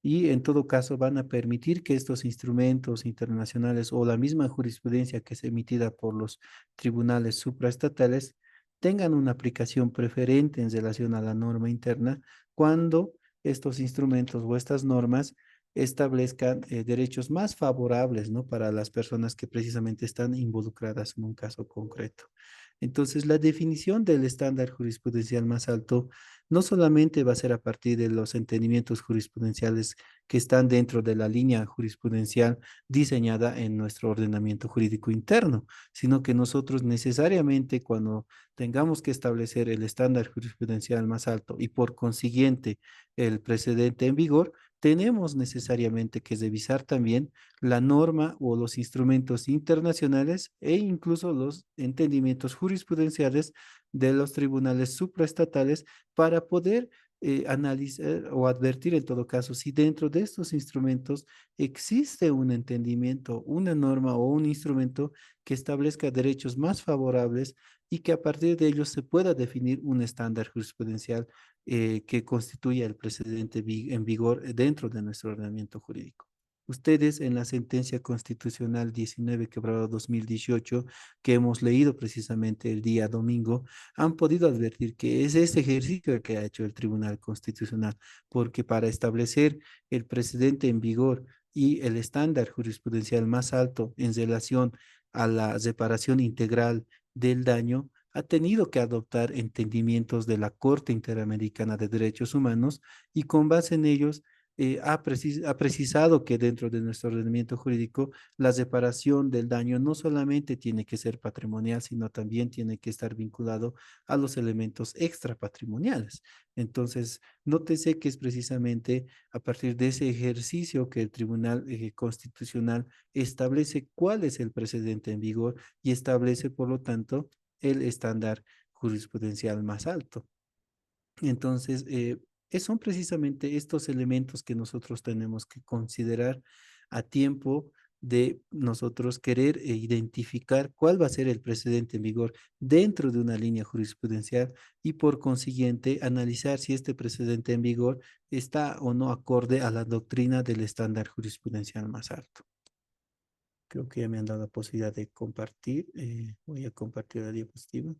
y en todo caso van a permitir que estos instrumentos internacionales o la misma jurisprudencia que es emitida por los tribunales supraestatales tengan una aplicación preferente en relación a la norma interna cuando estos instrumentos o estas normas establezcan derechos más favorables, ¿no? Para las personas que precisamente están involucradas en un caso concreto. Entonces, la definición del estándar jurisprudencial más alto no solamente va a ser a partir de los entendimientos jurisprudenciales que están dentro de la línea jurisprudencial diseñada en nuestro ordenamiento jurídico interno, sino que nosotros necesariamente cuando tengamos que establecer el estándar jurisprudencial más alto y por consiguiente el precedente en vigor, tenemos necesariamente que revisar también la norma o los instrumentos internacionales e incluso los entendimientos jurisprudenciales de los tribunales supraestatales para poder analizar o advertir en todo caso si dentro de estos instrumentos existe un entendimiento, una norma o un instrumento que establezca derechos más favorables y que a partir de ellos se pueda definir un estándar jurisprudencial que constituya el precedente en vigor dentro de nuestro ordenamiento jurídico. Ustedes en la sentencia constitucional 19/2018 que hemos leído precisamente el día domingo, han podido advertir que es ese ejercicio el que ha hecho el Tribunal Constitucional, porque para establecer el precedente en vigor y el estándar jurisprudencial más alto en relación a la reparación integral del daño, ha tenido que adoptar entendimientos de la Corte Interamericana de Derechos Humanos y con base en ellos ha precisado que dentro de nuestro ordenamiento jurídico la separación del daño no solamente tiene que ser patrimonial, sino también tiene que estar vinculado a los elementos extrapatrimoniales. Entonces, nótese que es precisamente a partir de ese ejercicio que el Tribunal Constitucional establece cuál es el precedente en vigor y establece, por lo tanto, el estándar jurisprudencial más alto. Entonces, son precisamente estos elementos que nosotros tenemos que considerar a tiempo de nosotros querer identificar cuál va a ser el precedente en vigor dentro de una línea jurisprudencial y por consiguiente analizar si este precedente en vigor está o no acorde a la doctrina del estándar jurisprudencial más alto. Creo que ya me han dado la posibilidad de compartir. Voy a compartir la diapositiva.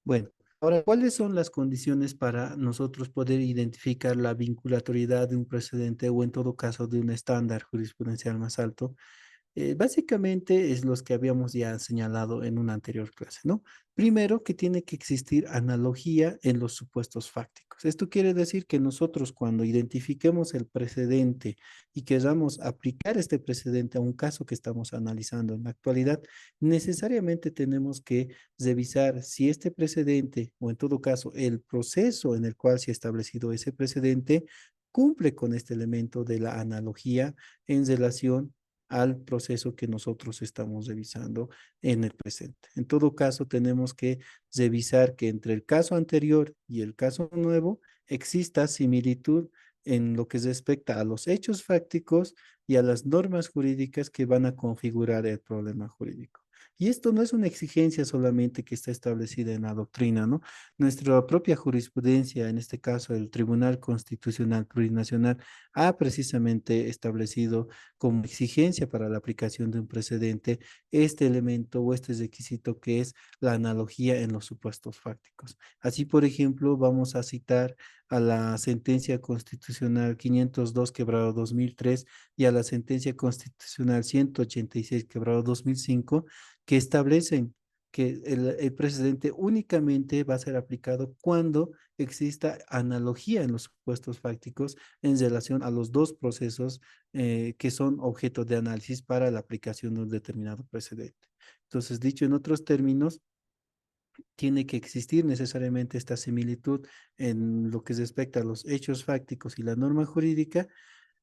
Bueno, ahora, ¿cuáles son las condiciones para nosotros poder identificar la vinculatoriedad de un precedente o en todo caso de un estándar jurisprudencial más alto? Básicamente es los que habíamos ya señalado en una anterior clase, ¿no? Primero, que tiene que existir analogía en los supuestos fácticos. Esto quiere decir que nosotros cuando identifiquemos el precedente y queramos aplicar este precedente a un caso que estamos analizando en la actualidad, necesariamente tenemos que revisar si este precedente o en todo caso el proceso en el cual se ha establecido ese precedente cumple con este elemento de la analogía en relación al proceso que nosotros estamos revisando en el presente. En todo caso, tenemos que revisar que entre el caso anterior y el caso nuevo exista similitud en lo que respecta a los hechos fácticos y a las normas jurídicas que van a configurar el problema jurídico. Y esto no es una exigencia solamente que está establecida en la doctrina, ¿no? Nuestra propia jurisprudencia, en este caso el Tribunal Constitucional Plurinacional, ha precisamente establecido como exigencia para la aplicación de un precedente este elemento o este requisito que es la analogía en los supuestos fácticos. Así, por ejemplo, vamos a citar a la sentencia constitucional 502 quebrado 2003 y a la sentencia constitucional 186 quebrado 2005 que establecen que el precedente únicamente va a ser aplicado cuando exista analogía en los supuestos fácticos en relación a los dos procesos que son objeto de análisis para la aplicación de un determinado precedente. Entonces, dicho en otros términos, tiene que existir necesariamente esta similitud en lo que respecta a los hechos fácticos y la norma jurídica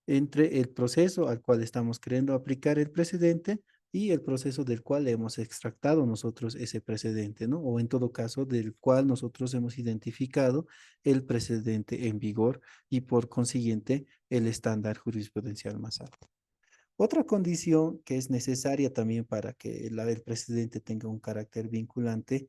entre el proceso al cual estamos queriendo aplicar el precedente y el proceso del cual hemos extractado nosotros ese precedente, ¿no? O en todo caso, del cual nosotros hemos identificado el precedente en vigor y por consiguiente el estándar jurisprudencial más alto. Otra condición que es necesaria también para que el presidente tenga un carácter vinculante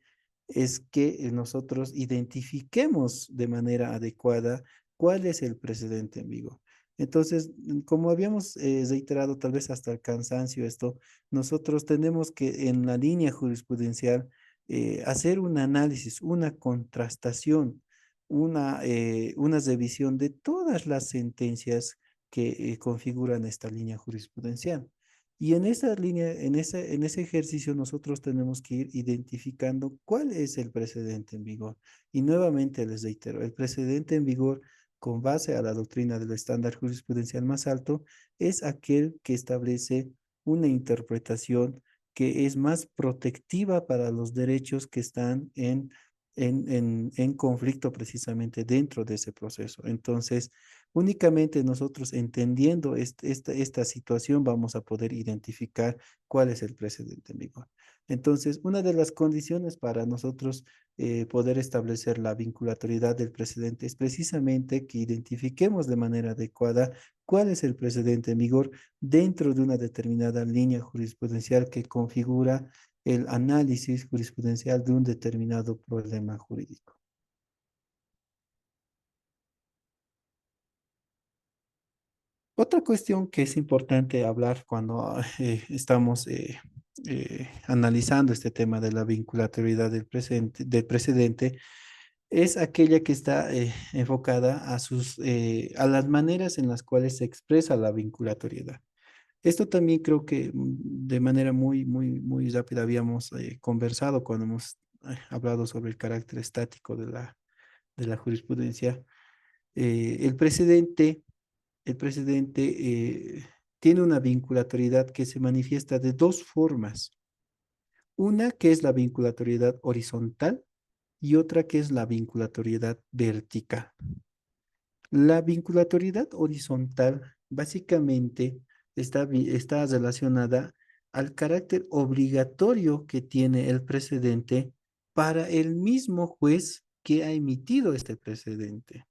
es que nosotros identifiquemos de manera adecuada cuál es el precedente en vigor. Entonces, como habíamos reiterado tal vez hasta el cansancio esto, nosotros tenemos que en la línea jurisprudencial hacer un análisis, una contrastación, una revisión de todas las sentencias que configuran esta línea jurisprudencial. Y en esa línea, en ese ejercicio, nosotros tenemos que ir identificando cuál es el precedente en vigor. Y nuevamente les reitero, el precedente en vigor con base a la doctrina del estándar jurisprudencial más alto es aquel que establece una interpretación que es más protectiva para los derechos que están en conflicto precisamente dentro de ese proceso. Entonces, únicamente nosotros entendiendo esta situación vamos a poder identificar cuál es el precedente en vigor. Entonces, una de las condiciones para nosotros poder establecer la vinculatoriedad del precedente es precisamente que identifiquemos de manera adecuada cuál es el precedente en vigor dentro de una determinada línea jurisprudencial que configura el análisis jurisprudencial de un determinado problema jurídico. Otra cuestión que es importante hablar cuando estamos analizando este tema de la vinculatoriedad del precedente, es aquella que está enfocada a las maneras en las cuales se expresa la vinculatoriedad. Esto también creo que de manera muy rápida habíamos conversado cuando hemos hablado sobre el carácter estático de la jurisprudencia. El precedente tiene una vinculatoriedad que se manifiesta de dos formas. Una que es la vinculatoriedad horizontal y otra que es la vinculatoriedad vertical. La vinculatoriedad horizontal básicamente está relacionada al carácter obligatorio que tiene el precedente para el mismo juez que ha emitido este precedente.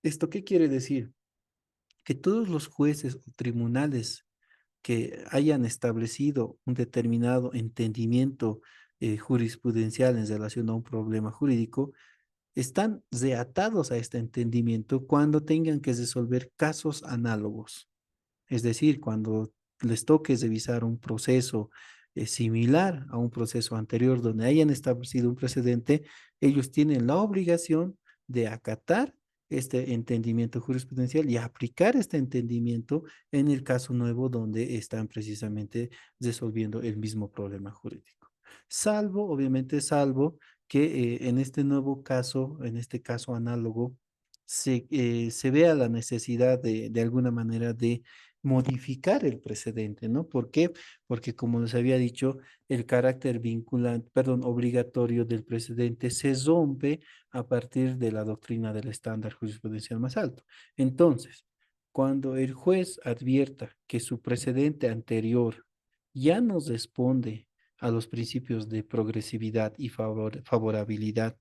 ¿Esto qué quiere decir? Que todos los jueces o tribunales que hayan establecido un determinado entendimiento jurisprudencial en relación a un problema jurídico, están reatados a este entendimiento cuando tengan que resolver casos análogos. Es decir, cuando les toque revisar un proceso similar a un proceso anterior donde hayan establecido un precedente, ellos tienen la obligación de acatar este entendimiento jurisprudencial y aplicar este entendimiento en el caso nuevo donde están precisamente resolviendo el mismo problema jurídico. Salvo, obviamente, salvo que en este nuevo caso, en este caso análogo, se vea la necesidad de alguna manera de modificar el precedente, ¿no? ¿Por qué? Porque como les había dicho, el carácter vinculante, perdón, obligatorio del precedente se rompe a partir de la doctrina del estándar jurisprudencial más alto. Entonces, cuando el juez advierta que su precedente anterior ya no responde a los principios de progresividad y favorabilidad,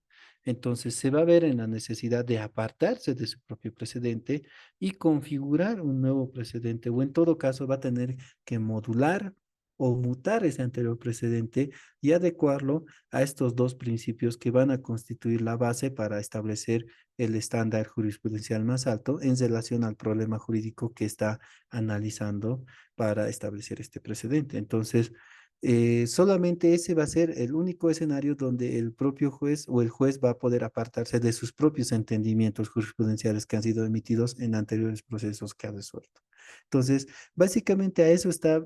entonces se va a ver en la necesidad de apartarse de su propio precedente y configurar un nuevo precedente, o en todo caso va a tener que modular o mutar ese anterior precedente y adecuarlo a estos dos principios que van a constituir la base para establecer el estándar jurisprudencial más alto en relación al problema jurídico que está analizando para establecer este precedente. Entonces, solamente ese va a ser el único escenario donde el propio juez o el juez va a poder apartarse de sus propios entendimientos jurisprudenciales que han sido emitidos en anteriores procesos que ha resuelto. Entonces, básicamente a eso está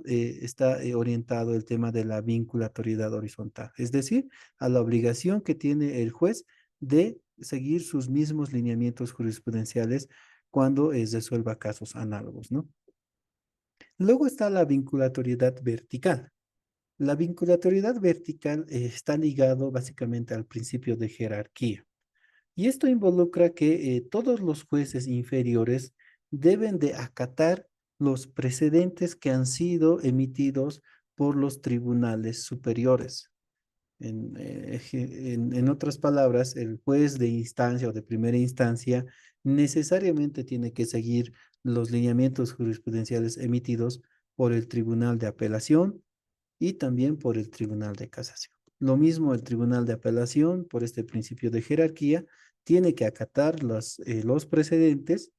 orientado el tema de la vinculatoriedad horizontal, es decir, a la obligación que tiene el juez de seguir sus mismos lineamientos jurisprudenciales cuando resuelva casos análogos, ¿no? Luego está la vinculatoriedad vertical. La vinculatoriedad vertical está ligado básicamente al principio de jerarquía. Y esto involucra que todos los jueces inferiores deben de acatar los precedentes que han sido emitidos por los tribunales superiores. En otras palabras, el juez de instancia o de primera instancia necesariamente tiene que seguir los lineamientos jurisprudenciales emitidos por el Tribunal de Apelación y también por el Tribunal de Casación. Lo mismo el Tribunal de Apelación, por este principio de jerarquía, tiene que acatar los precedentes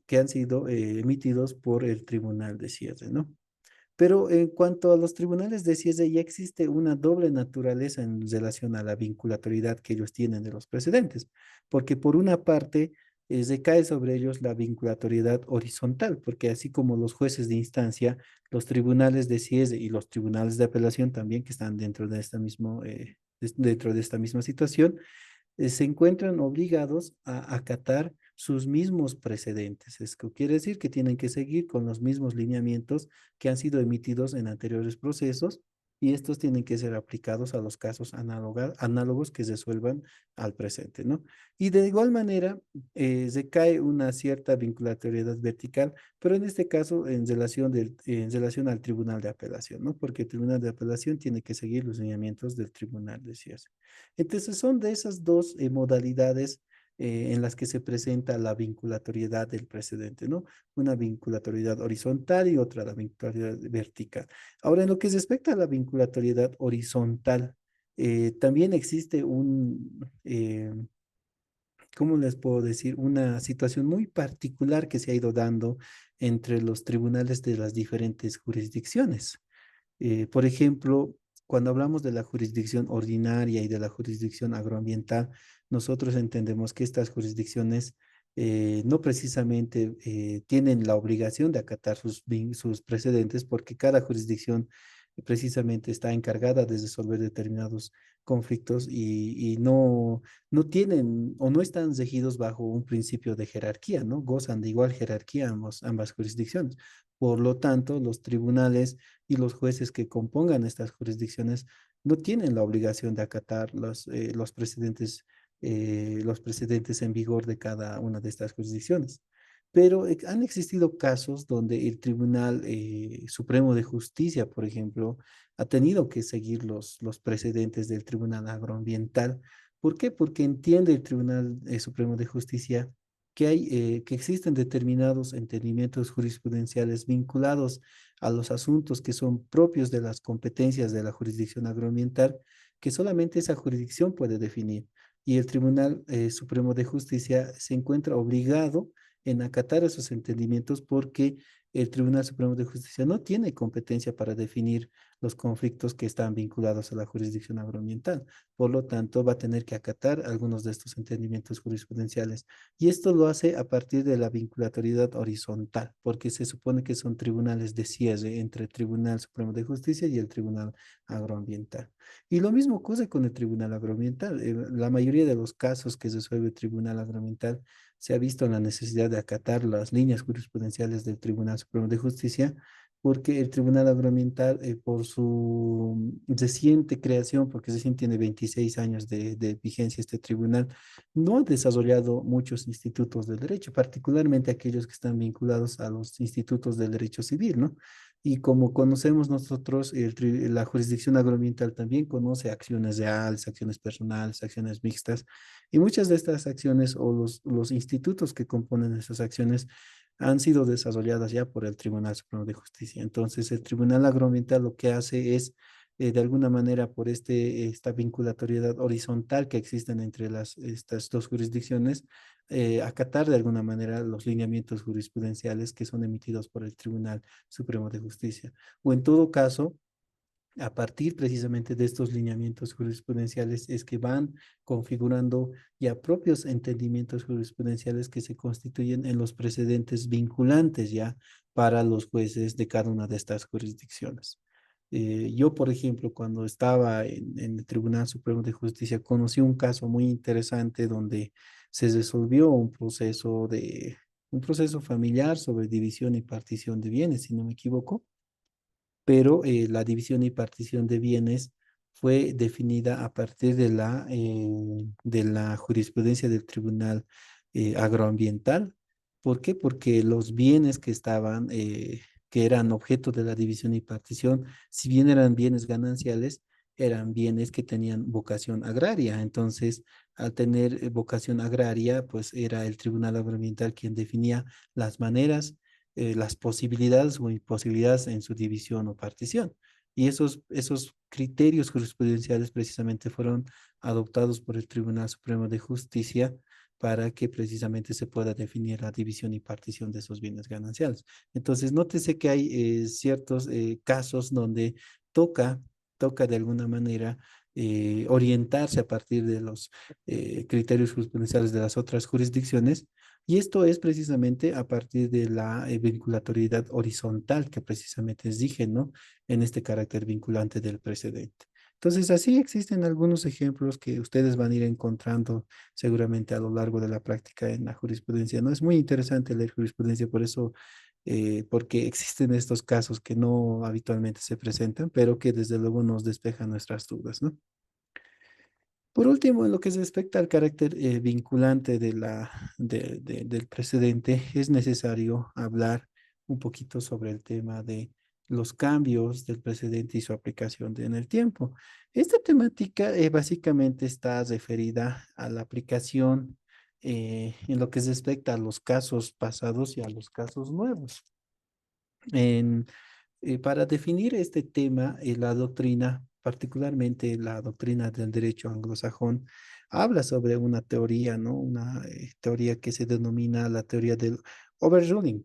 que han sido emitidos por el Tribunal de Cierre, ¿no? Pero en cuanto a los tribunales de cierre, ya existe una doble naturaleza en relación a la vinculatoriedad que ellos tienen de los precedentes, porque por una parte recae sobre ellos la vinculatoriedad horizontal, porque así como los jueces de instancia, los tribunales de cierre y los tribunales de apelación también que están dentro de esta misma situación, se encuentran obligados a acatar sus mismos precedentes. Esto quiere decir que tienen que seguir con los mismos lineamientos que han sido emitidos en anteriores procesos y estos tienen que ser aplicados a los casos análogos que resuelvan al presente, ¿no? Y de igual manera, se cae una cierta vinculatoriedad vertical, pero en este caso en relación al Tribunal de Apelación, ¿no? Porque el Tribunal de Apelación tiene que seguir los lineamientos del Tribunal de Cierre. Entonces son de esas dos modalidades en las que se presenta la vinculatoriedad del precedente, ¿no? Una vinculatoriedad horizontal y otra la vinculatoriedad vertical. Ahora, en lo que respecta a la vinculatoriedad horizontal, también existe ¿cómo les puedo decir? Una situación muy particular que se ha ido dando entre los tribunales de las diferentes jurisdicciones. Por ejemplo, cuando hablamos de la jurisdicción ordinaria y de la jurisdicción agroambiental, nosotros entendemos que estas jurisdicciones no precisamente tienen la obligación de acatar sus precedentes, porque cada jurisdicción precisamente está encargada de resolver determinados conflictos y no tienen o no están regidos bajo un principio de jerarquía, ¿no? Gozan de igual jerarquía ambas jurisdicciones. Por lo tanto, los tribunales y los jueces que compongan estas jurisdicciones no tienen la obligación de acatar los precedentes en vigor de cada una de estas jurisdicciones. Pero han existido casos donde el Tribunal Supremo de Justicia, por ejemplo, ha tenido que seguir los precedentes del Tribunal Agroambiental. ¿Por qué? Porque entiende el Tribunal Supremo de Justicia que existen determinados entendimientos jurisprudenciales vinculados a los asuntos que son propios de las competencias de la jurisdicción agroambiental, que solamente esa jurisdicción puede definir. Y el Tribunal Supremo de Justicia se encuentra obligado en acatar esos entendimientos porque el Tribunal Supremo de Justicia no tiene competencia para definir los conflictos que están vinculados a la jurisdicción agroambiental. Por lo tanto, va a tener que acatar algunos de estos entendimientos jurisprudenciales. Y esto lo hace a partir de la vinculatoriedad horizontal, porque se supone que son tribunales de cierre entre el Tribunal Supremo de Justicia y el Tribunal Agroambiental. Y lo mismo ocurre con el Tribunal Agroambiental. La mayoría de los casos que resuelve el Tribunal Agroambiental se ha visto la necesidad de acatar las líneas jurisprudenciales del Tribunal Supremo de Justicia, porque el Tribunal Agroambiental, por su reciente creación, porque recién tiene 26 años de vigencia este tribunal, no ha desarrollado muchos institutos del derecho, particularmente aquellos que están vinculados a los institutos del derecho civil, ¿no? Y como conocemos nosotros, la jurisdicción agroambiental también conoce acciones reales, acciones personales, acciones mixtas, y muchas de estas acciones o los institutos que componen esas acciones han sido desarrolladas ya por el Tribunal Supremo de Justicia. Entonces, el Tribunal Agroambiental lo que hace es, de alguna manera, por esta vinculatoriedad horizontal que existen entre estas dos jurisdicciones, acatar de alguna manera los lineamientos jurisprudenciales que son emitidos por el Tribunal Supremo de Justicia. O en todo caso, a partir precisamente de estos lineamientos jurisprudenciales es que van configurando ya propios entendimientos jurisprudenciales que se constituyen en los precedentes vinculantes ya para los jueces de cada una de estas jurisdicciones. Yo, por ejemplo, cuando estaba en el Tribunal Supremo de Justicia, conocí un caso muy interesante donde se resolvió un proceso familiar sobre división y partición de bienes, si no me equivoco, pero la división y partición de bienes fue definida a partir de la jurisprudencia del Tribunal Agroambiental. ¿Por qué? Porque los bienes que eran objeto de la división y partición, si bien eran bienes gananciales, eran bienes que tenían vocación agraria. Entonces, al tener vocación agraria, pues era el Tribunal Agroambiental quien definía las maneras, las posibilidades o imposibilidades en su división o partición. Y esos criterios jurisprudenciales precisamente fueron adoptados por el Tribunal Supremo de Justicia para que precisamente se pueda definir la división y partición de esos bienes gananciales. Entonces, nótese que hay ciertos casos donde toca, toca de alguna manera orientarse a partir de los criterios jurisprudenciales de las otras jurisdicciones, y esto es precisamente a partir de la vinculatoriedad horizontal que precisamente exige, ¿no? En este carácter vinculante del precedente. Entonces, así existen algunos ejemplos que ustedes van a ir encontrando seguramente a lo largo de la práctica en la jurisprudencia, ¿no? Es muy interesante leer jurisprudencia, por eso, porque existen estos casos que no habitualmente se presentan, pero que desde luego nos despejan nuestras dudas, ¿no? Por último, en lo que respecta al carácter vinculante del precedente, es necesario hablar un poquito sobre el tema de los cambios del precedente y su aplicación en el tiempo. Esta temática básicamente está referida a la aplicación en lo que respecta a los casos pasados y a los casos nuevos. En, para definir este tema, la doctrina, particularmente la doctrina del derecho anglosajón, habla sobre una teoría, ¿no? Una teoría que se denomina la teoría del overruling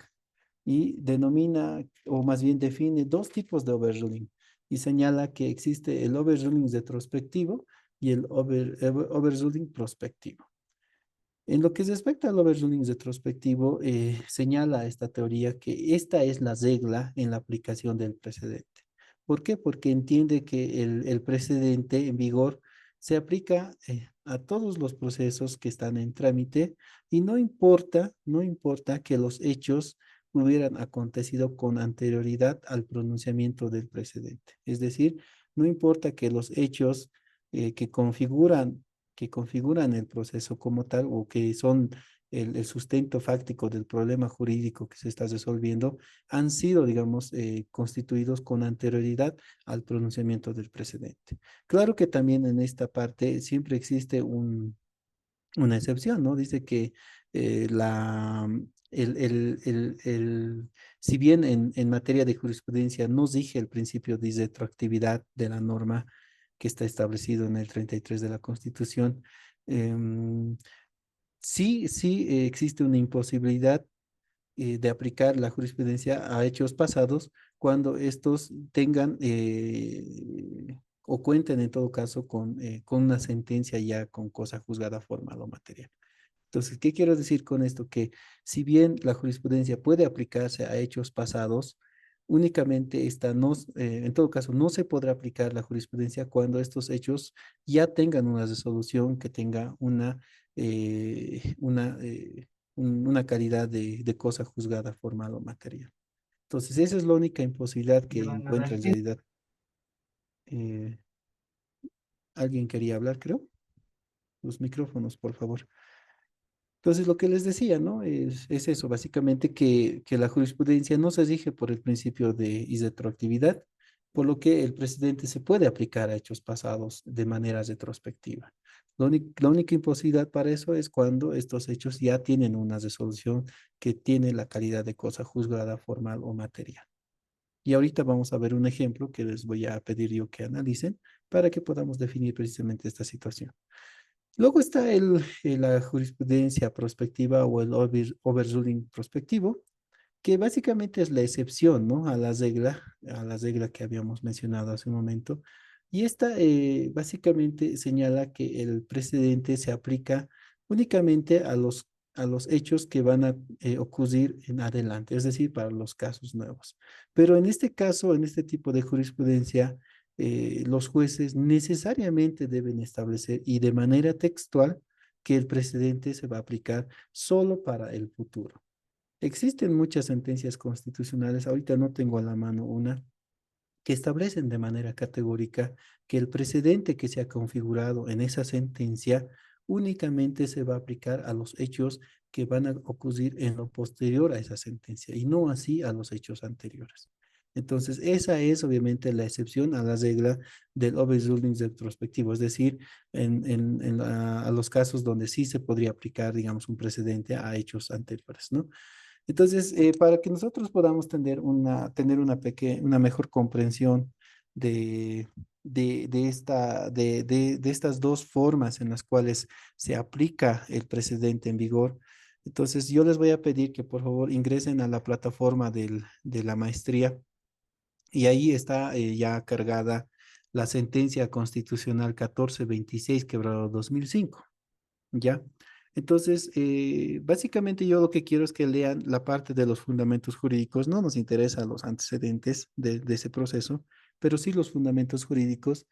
y denomina, o más bien define dos tipos de overruling. y señala que existe el overruling retrospectivo y el overruling prospectivo. En lo que respecta al overruling retrospectivo, señala esta teoría que esta es la regla en la aplicación del precedente. ¿Por qué? Porque entiende que el precedente en vigor se aplica a todos los procesos que están en trámite y no importa que los hechos hubieran acontecido con anterioridad al pronunciamiento del precedente. Es decir, no importa que los hechos que configuran el proceso como tal o que son el sustento fáctico del problema jurídico que se está resolviendo, han sido, digamos, constituidos con anterioridad al pronunciamiento del precedente. Claro que también en esta parte siempre existe una excepción, ¿no? Dice que eh, la, si bien en materia de jurisprudencia no rige el principio de retroactividad de la norma que está establecido en el 33 de la Constitución, em, sí existe una imposibilidad de aplicar la jurisprudencia a hechos pasados cuando estos tengan o cuenten en todo caso con una sentencia ya con cosa juzgada formal o material. Entonces, ¿qué quiero decir con esto? Que si bien la jurisprudencia puede aplicarse a hechos pasados, únicamente esta no, en todo caso, no se podrá aplicar la jurisprudencia cuando estos hechos ya tengan una resolución que tenga una calidad de cosa juzgada formal o material. Entonces, esa es la única imposibilidad que encuentra en realidad. Eh, ¿Alguien quería hablar, creo? Los micrófonos, por favor. Entonces, lo que les decía, ¿no? Es eso, básicamente que la jurisprudencia no se rige por el principio de irretroactividad, por lo que el precedente se puede aplicar a hechos pasados de manera retrospectiva. La única imposibilidad para eso es cuando estos hechos ya tienen una resolución que tiene la calidad de cosa juzgada, formal o material. Y ahorita vamos a ver un ejemplo que les voy a pedir yo que analicen para que podamos definir precisamente esta situación. Luego está la jurisprudencia prospectiva o el overruling prospectivo, que básicamente es la excepción, ¿no? A la regla que habíamos mencionado hace un momento. Y esta básicamente señala que el precedente se aplica únicamente a los hechos que van a ocurrir en adelante, es decir, para los casos nuevos. Pero en este caso, en este tipo de jurisprudencia, los jueces necesariamente deben establecer y de manera textual que el precedente se va a aplicar solo para el futuro. Existen muchas sentencias constitucionales, ahorita no tengo a la mano una, que establecen de manera categórica que el precedente que se ha configurado en esa sentencia únicamente se va a aplicar a los hechos que van a ocurrir en lo posterior a esa sentencia y no así a los hechos anteriores. Entonces, esa es obviamente la excepción a la regla del overruling retrospectivo, es decir, a los casos donde sí se podría aplicar, digamos, un precedente a hechos anteriores, ¿no? Entonces, para que nosotros podamos tener una mejor comprensión de, de estas dos formas en las cuales se aplica el precedente en vigor, entonces yo les voy a pedir que por favor ingresen a la plataforma de la maestría y ahí está ya cargada la sentencia constitucional 1426 quebrado 2005. ¿Ya? Entonces, básicamente yo lo que quiero es que lean la parte de los fundamentos jurídicos. No nos interesan los antecedentes de ese proceso, pero sí los fundamentos jurídicos.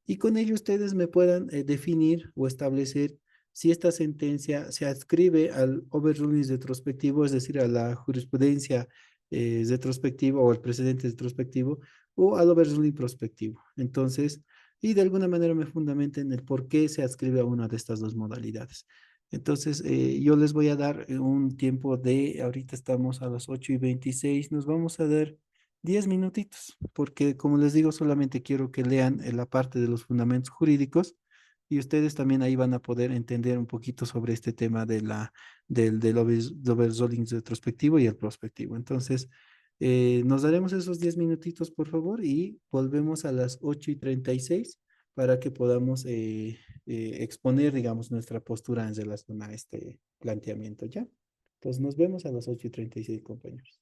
Y con ello ustedes me puedan definir o establecer si esta sentencia se adscribe al overruling retrospectivo, es decir, a la jurisprudencia retrospectiva o al precedente retrospectivo, o al overruling prospectivo. Entonces, y de alguna manera me fundamenten el por qué se adscribe a una de estas dos modalidades. Entonces, yo les voy a dar un tiempo ahorita estamos a las 8:26, nos vamos a dar 10 minutitos, porque como les digo, solamente quiero que lean la parte de los fundamentos jurídicos y ustedes también ahí van a poder entender un poquito sobre este tema del overruling retrospectivo y el prospectivo. Entonces, nos daremos esos 10 minutitos, por favor, y volvemos a las 8:36 para que podamos exponer, digamos, nuestra postura en relación a este planteamiento, ¿ya? Entonces, nos vemos a las 8:36, compañeros.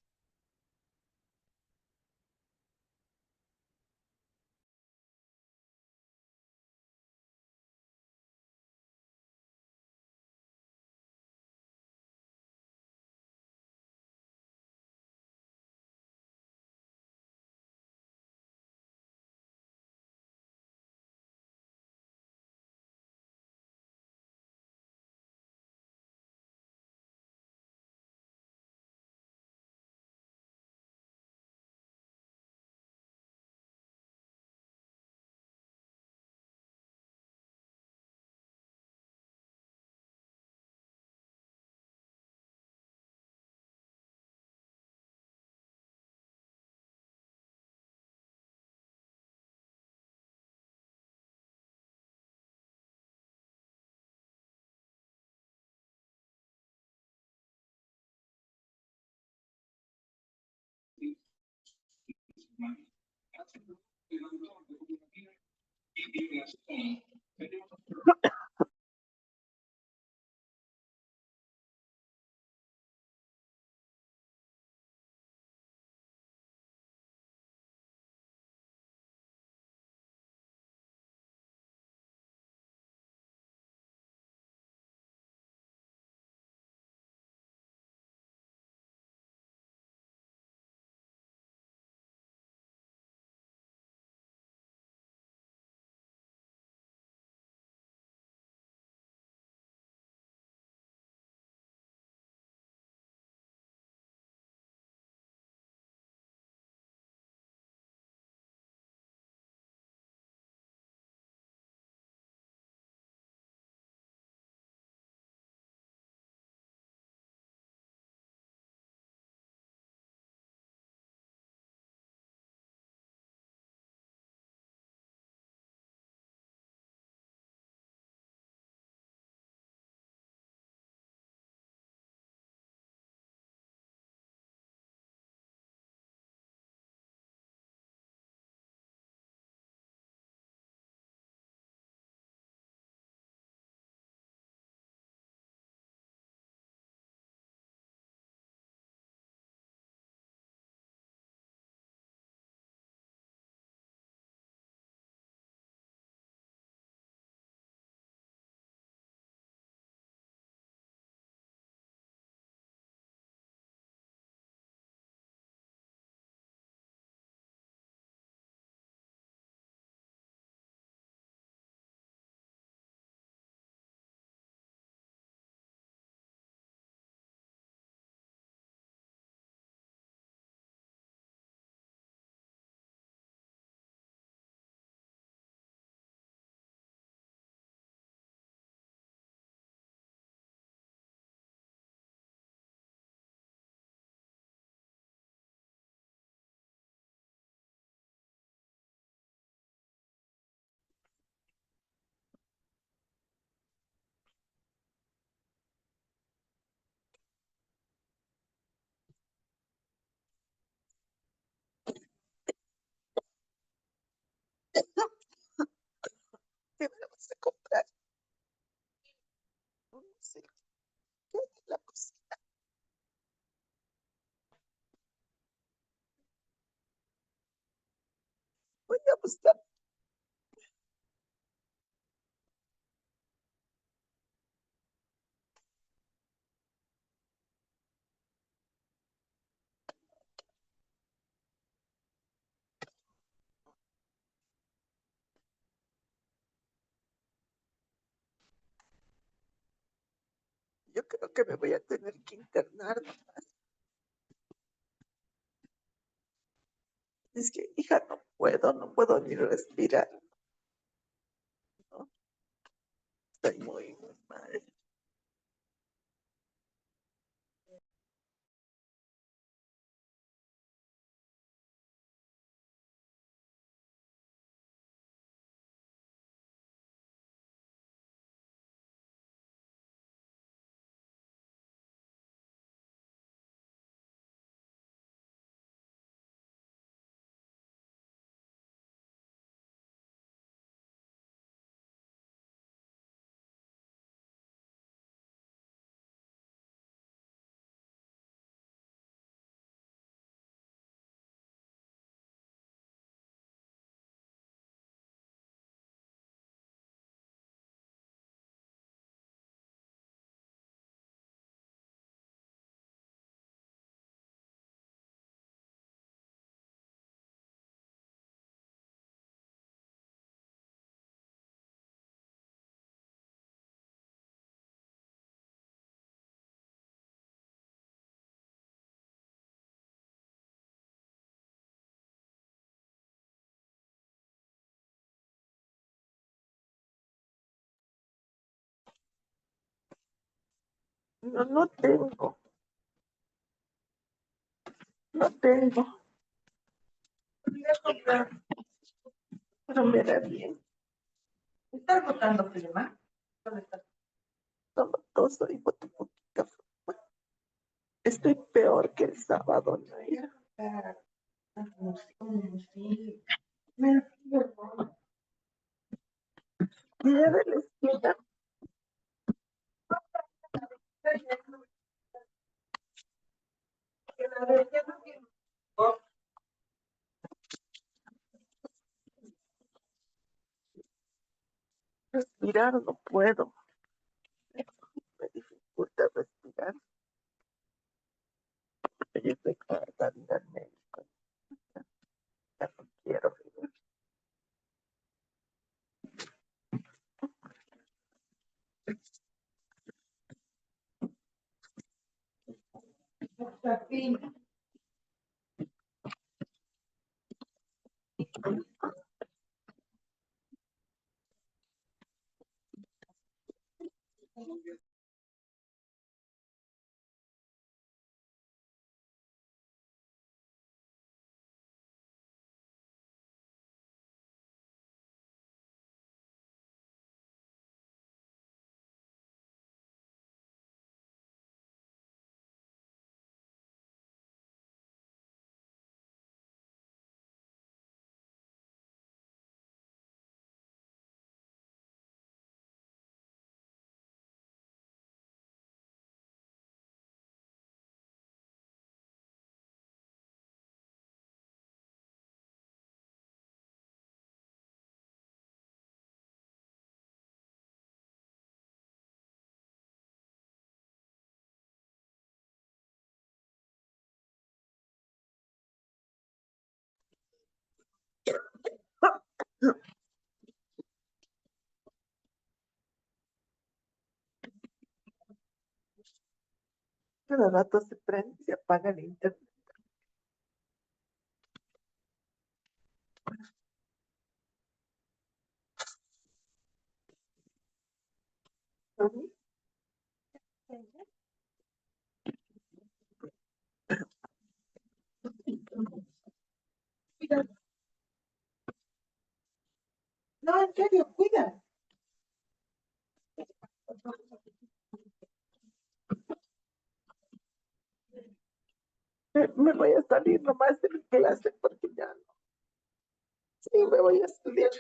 ¿Qué me vas a comprar? No sé, ¿qué hay en la cocina? Voy a buscar. Yo creo que me voy a tener que internar. Es que, hija, no puedo ni respirar, ¿no? Estoy muy mal. No, no tengo. Voy a comprar, pero me da bien. ¿Estás botando crema? ¿Dónde está? Tomo todo y boto poquita. Estoy peor que el sábado, ¿no? Mira de la esquina. Respirar no puedo. Me dificulta respirar. Yo estoy harta de ir al médico. Ya no quiero. Cada rato se prende y se apaga el internet. Cuida. No, en serio, cuida. Me voy a salir nomás de mi clase porque ya no. Sí, me voy a estudiar.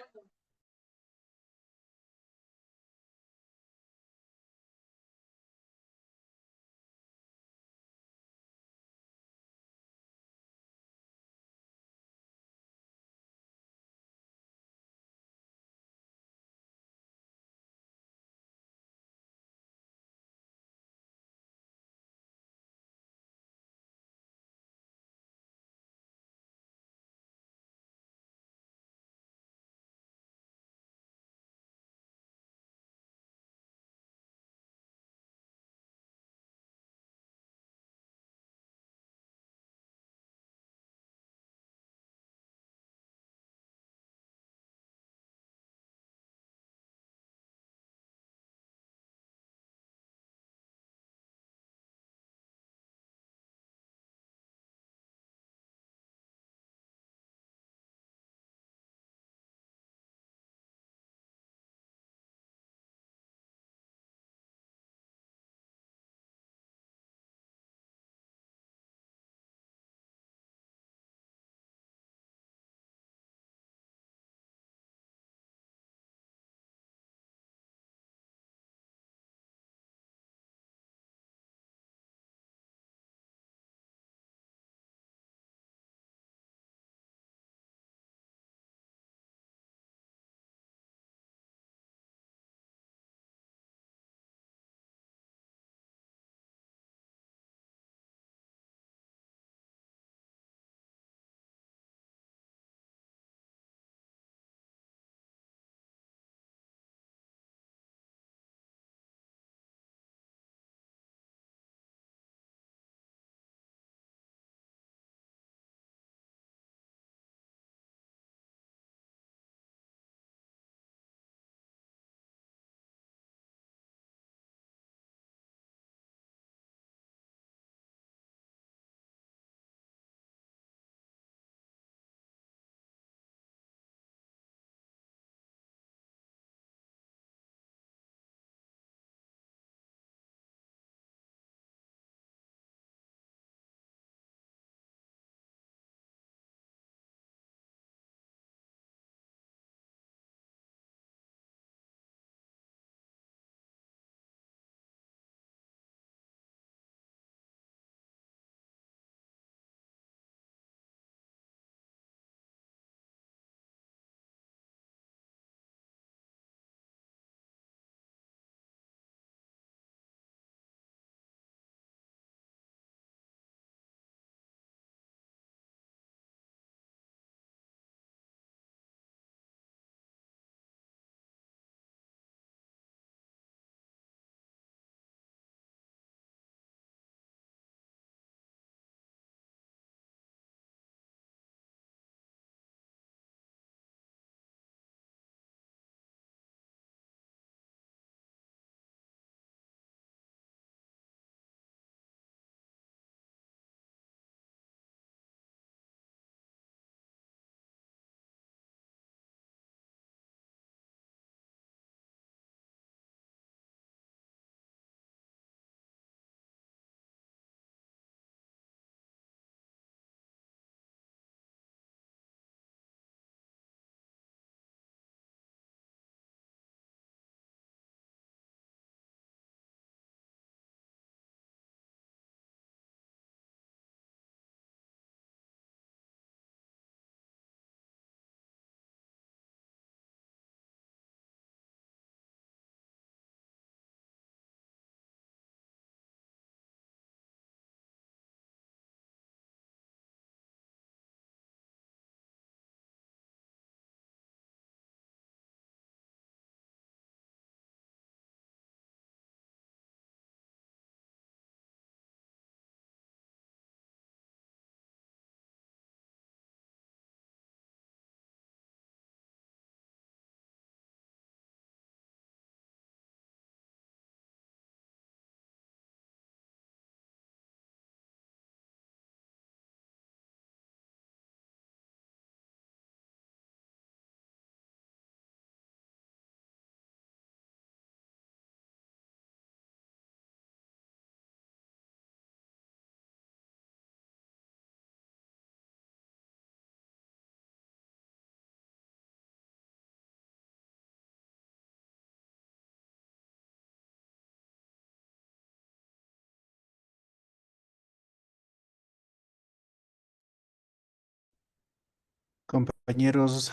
Compañeros,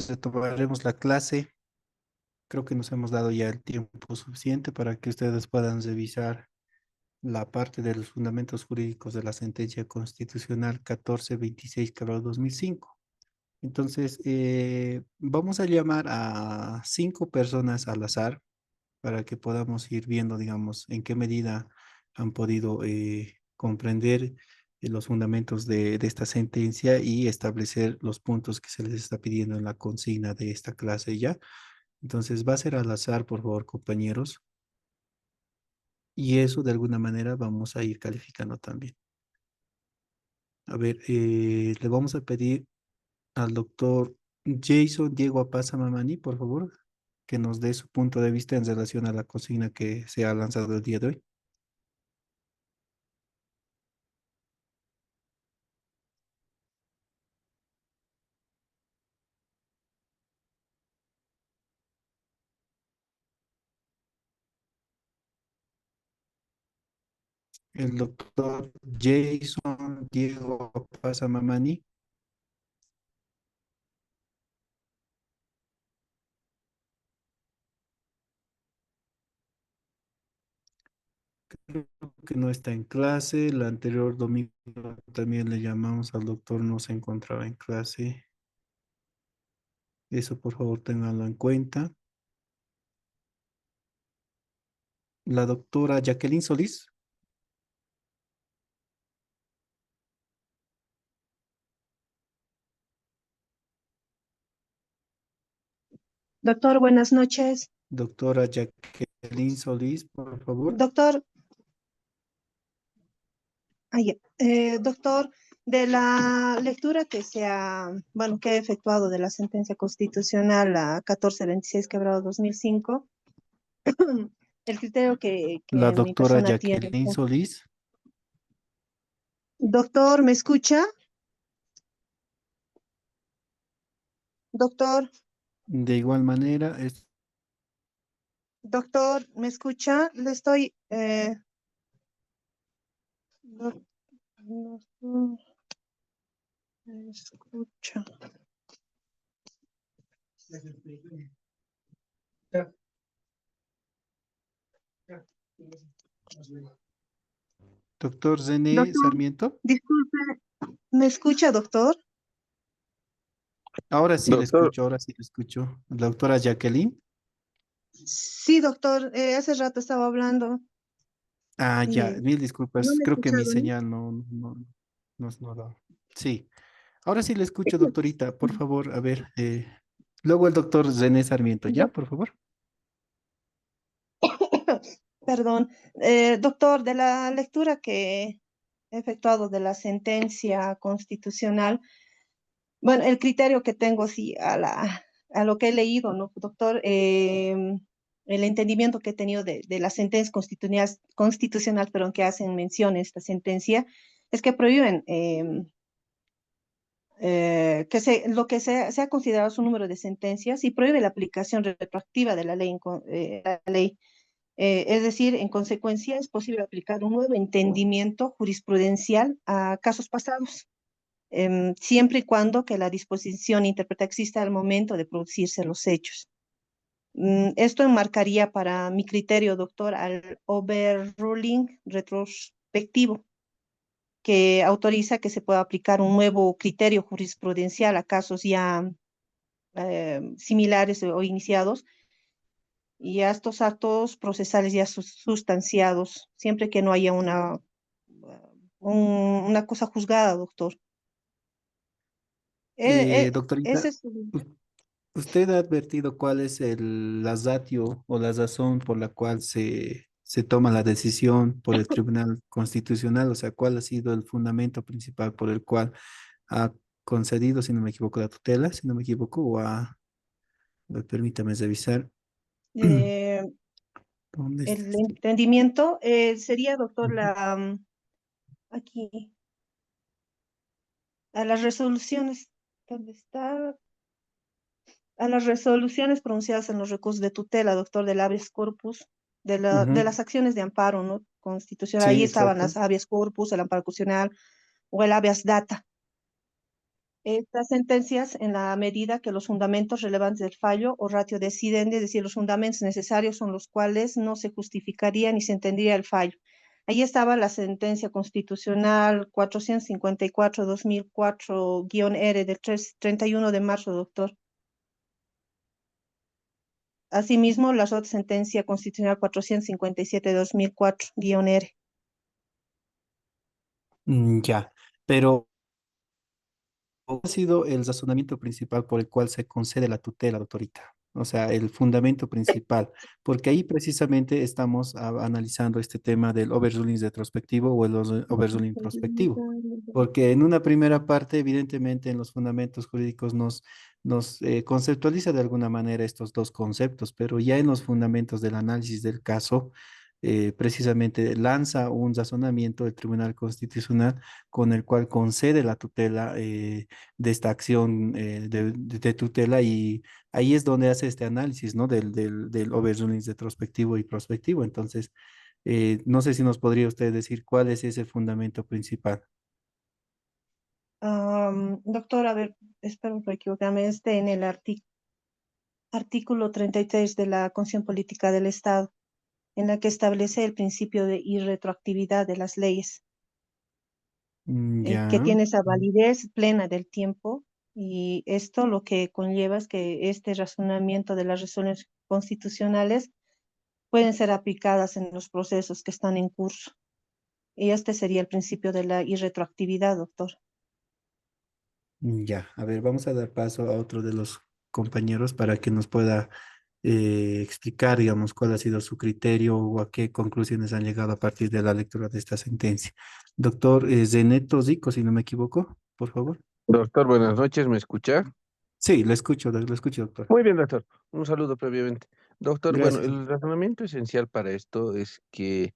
retomaremos la clase. Creo que nos hemos dado ya el tiempo suficiente para que ustedes puedan revisar la parte de los fundamentos jurídicos de la sentencia constitucional 1426/2005. Entonces, vamos a llamar a 5 personas al azar para que podamos ir viendo, digamos, en qué medida han podido comprender los fundamentos de esta sentencia y establecer los puntos que se les está pidiendo en la consigna de esta clase ya. Entonces, va a ser al azar, por favor, compañeros, y eso de alguna manera vamos a ir calificando también. A ver, le vamos a pedir al doctor Jason Diego Apaza Mamani, por favor, que nos dé su punto de vista en relación a la consigna que se ha lanzado el día de hoy. El doctor Jason Diego Apaza Mamani. Creo que no está en clase. El anterior domingo también le llamamos al doctor, no se encontraba en clase. Eso por favor ténganlo en cuenta. La doctora Jacqueline Solís. Doctor, buenas noches. Doctora Jacqueline Solís, por favor. Doctor, doctor, de la lectura que bueno, que ha efectuado de la sentencia constitucional a 1426/2005, el criterio La que mi doctora persona tiene. Jacqueline Solís. Doctor, ¿me escucha? Doctor, De igual manera, doctor, ¿me escucha? Le estoy, doc- doctor, ¿me escucha? doctor Zené Doctor, Sarmiento. disculpe, ¿me escucha, doctor? Ahora sí le Doctor, escucho, ahora sí le escucho. La doctora Jacqueline. Sí, doctor, hace rato estaba hablando Ah, ya, y mil no disculpas. me he Creo que mi escuchado, ¿no? señal no da. Sí, ahora sí le escucho, doctorita. Por favor, a ver. Luego el doctor Zené Sarmiento, ¿ya? Doc- Por favor. Perdón, doctor, de la lectura que he efectuado de la sentencia constitucional, bueno, el criterio que tengo, sí, a lo que he leído, ¿no, doctor? El entendimiento que he tenido de la sentencia constitucional, pero que hacen mención a esta sentencia, es que prohíben lo que se ha considerado su número de sentencias y prohíbe la aplicación retroactiva de la ley. Es decir, en consecuencia, es posible aplicar un nuevo entendimiento jurisprudencial a casos pasados, siempre y cuando que la disposición interpreta exista al momento de producirse los hechos. Esto enmarcaría para mi criterio, doctor, al overruling retrospectivo que autoriza que se pueda aplicar un nuevo criterio jurisprudencial a casos ya similares o iniciados y a estos actos procesales ya sustanciados, siempre que no haya una cosa juzgada, doctor. Doctorita, Ese es us- ¿usted ha advertido cuál es la ratio o la razón por la cual se toma la decisión por el Tribunal Constitucional? O sea, ¿cuál ha sido el fundamento principal por el cual ha concedido, si no me equivoco, la tutela, si no me equivoco, a ver, permítame revisar. eh, ¿Dónde está el esto? entendimiento sería, doctor, Ujú. aquí, a las resoluciones, ¿dónde está? A las resoluciones pronunciadas en los recursos de tutela, doctor, del habeas corpus, de Ujú. las acciones de amparo, ¿no? Constitucional. Sí, Ahí estaban exacto. las habeas corpus, el amparo constitucional o el habeas data. Estas sentencias, en la medida que los fundamentos relevantes del fallo o ratio decidendi, es decir, los fundamentos necesarios son los cuales no se justificaría ni se entendería el fallo. Ahí estaba la sentencia constitucional 454-2004-R del 31 de marzo, doctor. Asimismo, la otra sentencia constitucional 457-2004-R. Ya, pero ¿cuál ha sido el razonamiento principal por el cual se concede la tutela, doctorita? O sea, el fundamento principal, porque ahí precisamente estamos analizando este tema del overruling retrospectivo o el overruling prospectivo, porque en una primera parte, evidentemente, en los fundamentos jurídicos nos conceptualiza de alguna manera estos dos conceptos, pero ya en los fundamentos del análisis del caso, precisamente lanza un razonamiento del Tribunal Constitucional con el cual concede la tutela. De esta acción de tutela y ahí es donde hace este análisis, ¿no? Del overruling retrospectivo y prospectivo. Entonces, no sé si nos podría usted decir cuál es ese fundamento principal. Doctor, a ver, espero no equivocarme, en el artículo 33 de la Constitución Política del Estado, en la que establece el principio de irretroactividad de las leyes, que Ya, tiene esa validez plena del tiempo, y esto lo que conlleva es que este razonamiento de las resoluciones constitucionales pueden ser aplicadas en los procesos que están en curso. Y este sería el principio de la irretroactividad, doctor. ya. A ver, vamos a dar paso a otro de los compañeros para que nos pueda explicar, digamos, cuál ha sido su criterio o a qué conclusiones han llegado a partir de la lectura de esta sentencia. Doctor Zeneto Zico, si no me equivoco, por favor. Doctor, buenas noches, ¿me escucha? Sí, lo escucho, doctor. Muy bien, doctor. Un saludo previamente. Doctor, bueno, Gracias. el razonamiento esencial para esto es que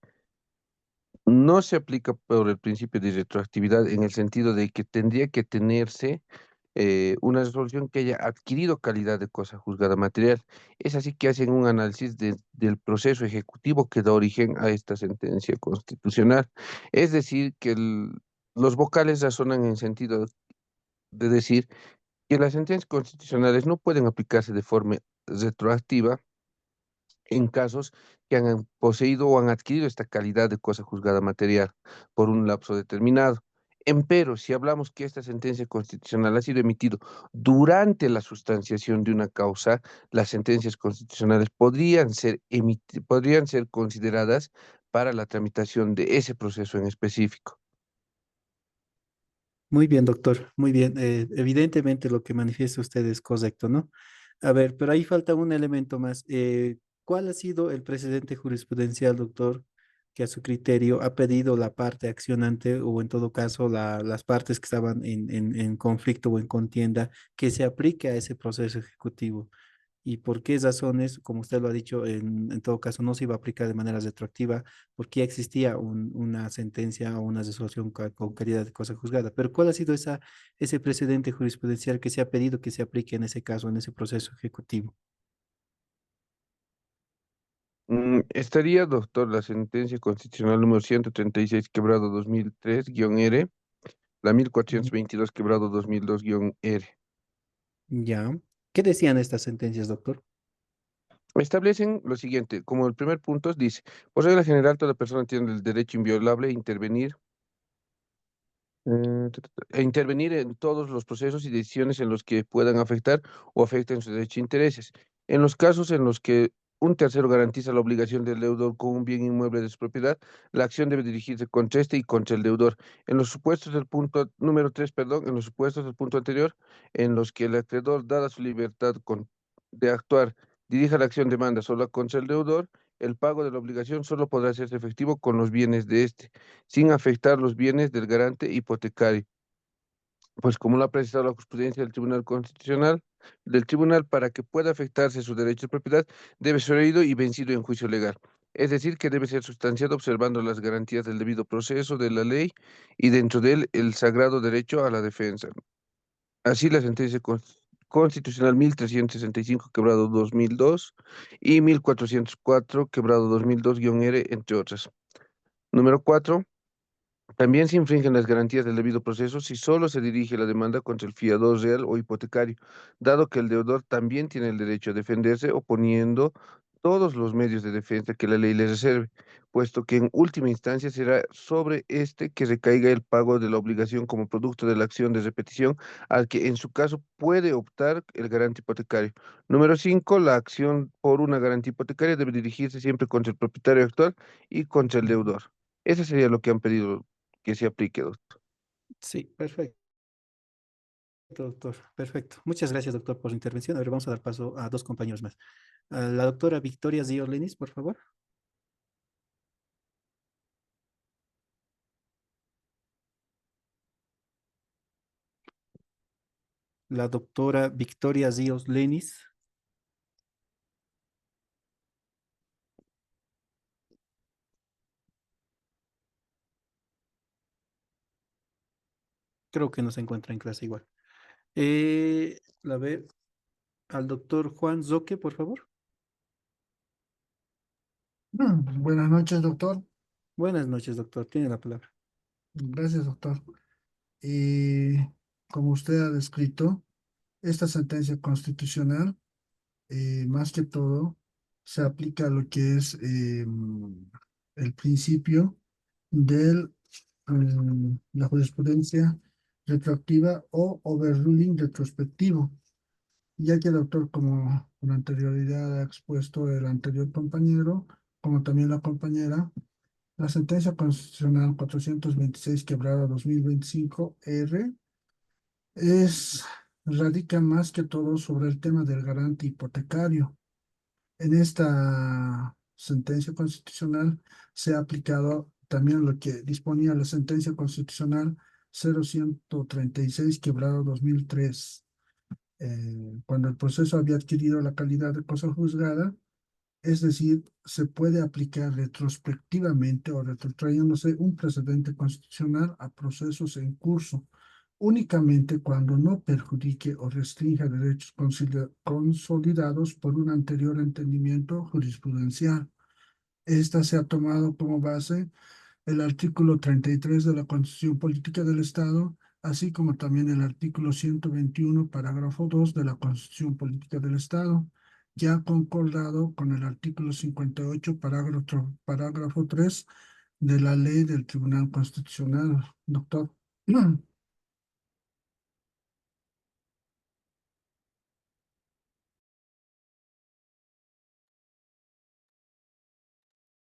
no se aplica por el principio de retroactividad en el sentido de que tendría que tenerse una resolución que haya adquirido calidad de cosa juzgada material. Es así que hacen un análisis del proceso ejecutivo que da origen a esta sentencia constitucional. Es decir, que los vocales razonan en sentido de decir que las sentencias constitucionales no pueden aplicarse de forma retroactiva en casos que han poseído o han adquirido esta calidad de cosa juzgada material por un lapso determinado. Empero, si hablamos que esta sentencia constitucional ha sido emitido durante la sustanciación de una causa, las sentencias constitucionales podrían ser consideradas para la tramitación de ese proceso en específico. Muy bien, doctor, muy bien. Evidentemente lo que manifiesta usted es correcto, ¿no? A ver, pero ahí falta un elemento más. ¿Cuál ha sido el precedente jurisprudencial, doctor, que a su criterio ha pedido la parte accionante o en todo caso las partes que estaban en conflicto o en contienda que se aplique a ese proceso ejecutivo? ¿Y por qué razones, como usted lo ha dicho, en todo caso no se iba a aplicar de manera retroactiva, porque ya existía una sentencia o una resolución con calidad de cosa juzgada? Pero ¿cuál ha sido ese precedente jurisprudencial que se ha pedido que se aplique en ese caso, en ese proceso ejecutivo? Estaría, doctor, la sentencia constitucional número 136 quebrado 2003-R, la Ujú. 1422 quebrado 2002-R. Ya. ¿Qué decían estas sentencias, doctor? Establecen lo siguiente, como el primer punto dice, por regla general toda persona tiene el derecho inviolable a intervenir e intervenir en todos los procesos y decisiones en los que puedan afectar o afecten sus derechos e intereses. En los casos en los que un tercero garantiza la obligación del deudor con un bien inmueble de su propiedad, la acción debe dirigirse contra este y contra el deudor. En los supuestos del punto número 3, perdón, en los supuestos del punto anterior, en los que el acreedor, dada su libertad de actuar, dirija la acción demanda solo contra el deudor, el pago de la obligación solo podrá hacerse efectivo con los bienes de este sin afectar los bienes del garante hipotecario. Pues como lo ha precisado la jurisprudencia del Tribunal Constitucional, del Tribunal, para que pueda afectarse su derecho de propiedad, debe ser oído y vencido en juicio legal. Es decir, que debe ser sustanciado observando las garantías del debido proceso de la ley y dentro de él el sagrado derecho a la defensa. Así la sentencia constitucional 1365 quebrado 2002 y 1404 quebrado 2002-R, entre otras. Número 4. También se infringen las garantías del debido proceso si solo se dirige la demanda contra el fiador real o hipotecario, dado que el deudor también tiene el derecho a defenderse oponiendo todos los medios de defensa que la ley le reserve, puesto que en última instancia será sobre este que recaiga el pago de la obligación como producto de la acción de repetición al que en su caso puede optar el garante hipotecario. Número 5, la acción por una garantía hipotecaria debe dirigirse siempre contra el propietario actual y contra el deudor. Ese sería lo que han pedido que se aplique, doctor. Sí, perfecto, doctor. Perfecto. Muchas gracias, doctor, por su intervención. A ver, vamos a dar paso a dos compañeros más. A la doctora Victoria Zío Lenis, por favor. La doctora Victoria Zíos Lenis. Creo que no se encuentra en clase igual. A ver, al doctor Juan Zoque, por favor. Buenas noches, doctor. Buenas noches, doctor. Tiene la palabra. Gracias, doctor. Eh, Como usted ha descrito, esta sentencia constitucional, más que todo, se aplica a lo que es el principio de la jurisprudencia retroactiva o overruling retrospectivo, ya que, doctor, como con anterioridad ha expuesto el anterior compañero, como también la compañera, la sentencia constitucional 426 quebrada 2025 R es, radica más que todo sobre el tema del garante hipotecario. En esta sentencia constitucional se ha aplicado también lo que disponía la sentencia constitucional 0136 quebrado 2003, cuando el proceso había adquirido la calidad de cosa juzgada, es decir, se puede aplicar retrospectivamente o retrotrayéndose un precedente constitucional a procesos en curso, únicamente cuando no perjudique o restrinja derechos consolidados por un anterior entendimiento jurisprudencial. Esta se ha tomado como base el artículo 33 de la Constitución Política del Estado, así como también el artículo 121, parágrafo 2 de la Constitución Política del Estado, que ha concordado con el artículo 58, parágrafo 3 de la Ley del Tribunal Constitucional, doctor.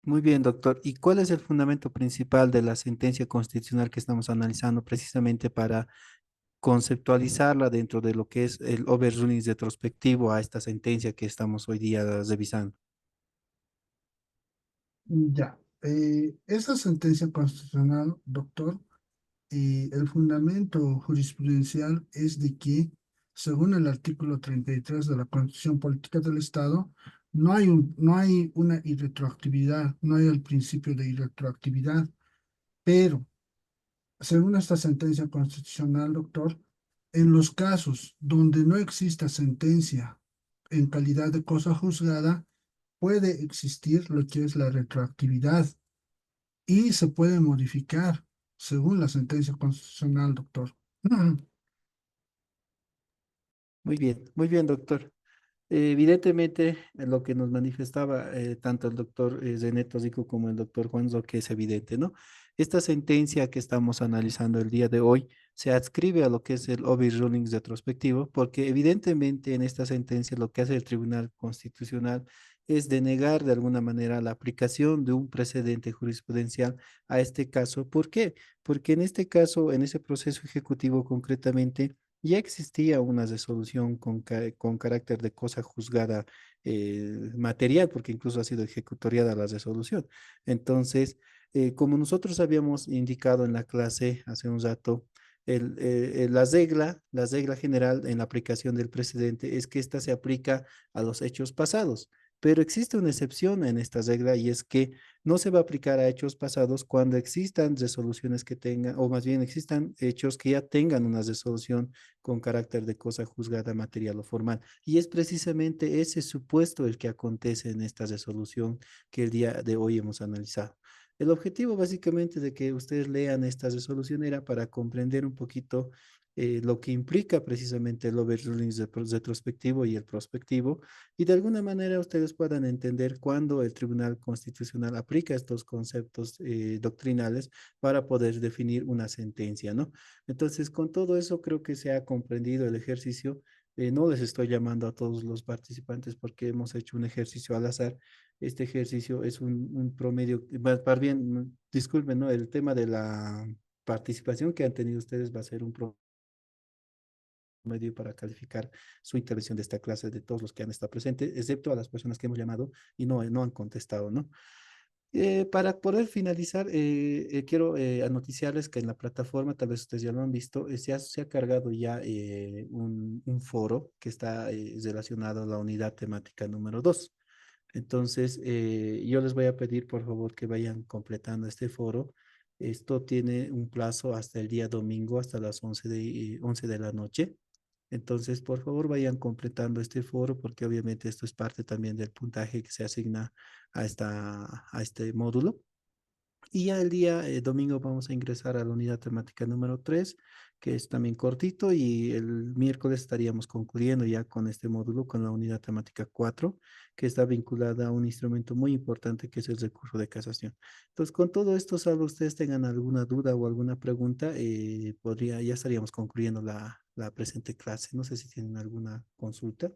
Muy bien, doctor. ¿Y cuál es el fundamento principal de la sentencia constitucional que estamos analizando precisamente para conceptualizarla dentro de lo que es el overruling retrospectivo a esta sentencia que estamos hoy día revisando? Ya, esa sentencia constitucional, doctor, el fundamento jurisprudencial es de que, según el artículo 33 de la Constitución Política del Estado, no hay una irretroactividad, no hay el principio de irretroactividad, pero según esta sentencia constitucional, doctor, en los casos donde no exista sentencia en calidad de cosa juzgada, puede existir lo que es la retroactividad y se puede modificar según la sentencia constitucional, doctor. Muy bien, doctor. Evidentemente, lo que nos manifestaba tanto el doctor Zeneto Zico como el doctor Juanzo, que es evidente, ¿no? Esta sentencia que estamos analizando el día de hoy se adscribe a lo que es el overruling retrospectivo, porque evidentemente en esta sentencia lo que hace el Tribunal Constitucional es denegar de alguna manera la aplicación de un precedente jurisprudencial a este caso. ¿Por qué? Porque en este caso, en ese proceso ejecutivo concretamente, ya existía una resolución con carácter de cosa juzgada material, porque incluso ha sido ejecutoriada la resolución. Entonces, como nosotros habíamos indicado en la clase hace un rato, la regla general en la aplicación del precedente es que ésta se aplica a los hechos pasados. Pero existe una excepción en esta regla y es que no se va a aplicar a hechos pasados cuando existan resoluciones que tengan, o más bien existan hechos que ya tengan una resolución con carácter de cosa juzgada material o formal. Y es precisamente ese supuesto el que acontece en esta resolución que el día de hoy hemos analizado. El objetivo básicamente de que ustedes lean esta resolución era para comprender un poquito lo que implica precisamente el overruling retrospectivo y el prospectivo, y de alguna manera ustedes puedan entender cuándo el Tribunal Constitucional aplica estos conceptos doctrinales para poder definir una sentencia, ¿no? Entonces, con todo eso creo que se ha comprendido el ejercicio. No les estoy llamando a todos los participantes porque hemos hecho un ejercicio al azar. Este ejercicio es un promedio, más bien, disculpen, ¿no? El tema de la participación que han tenido ustedes va a ser un promedio para calificar su intervención de esta clase de todos los que han estado presentes, excepto a las personas que hemos llamado y no han contestado, ¿no? Para poder finalizar, quiero anoticiarles que en la plataforma, tal vez ustedes ya lo han visto, se ha cargado ya un foro que está relacionado a la unidad temática número 2. Entonces, yo les voy a pedir, por favor, que vayan completando este foro. Esto tiene un plazo hasta el día domingo, hasta las 11 de la noche. Entonces, por favor, vayan completando este foro porque obviamente esto es parte también del puntaje que se asigna a este módulo. Y ya el día domingo vamos a ingresar a la unidad temática número 3, que es también cortito, y el miércoles estaríamos concluyendo ya con este módulo, con la unidad temática 4, que está vinculada a un instrumento muy importante que es el recurso de casación. Entonces, con todo esto, salvo ustedes tengan alguna duda o alguna pregunta, ya estaríamos concluyendo la presente clase. No sé si tienen alguna consulta.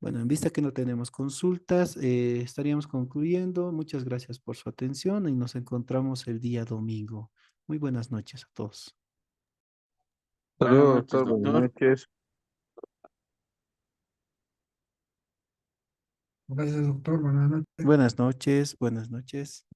Bueno, en vista que no tenemos consultas, estaríamos concluyendo. Muchas gracias por su atención y nos encontramos el día domingo. Muy buenas noches a todos. Buenas Saludos, noches, doctor. Buenas doctor. noches. Gracias, doctor. Buenas noches. Buenas noches, buenas noches.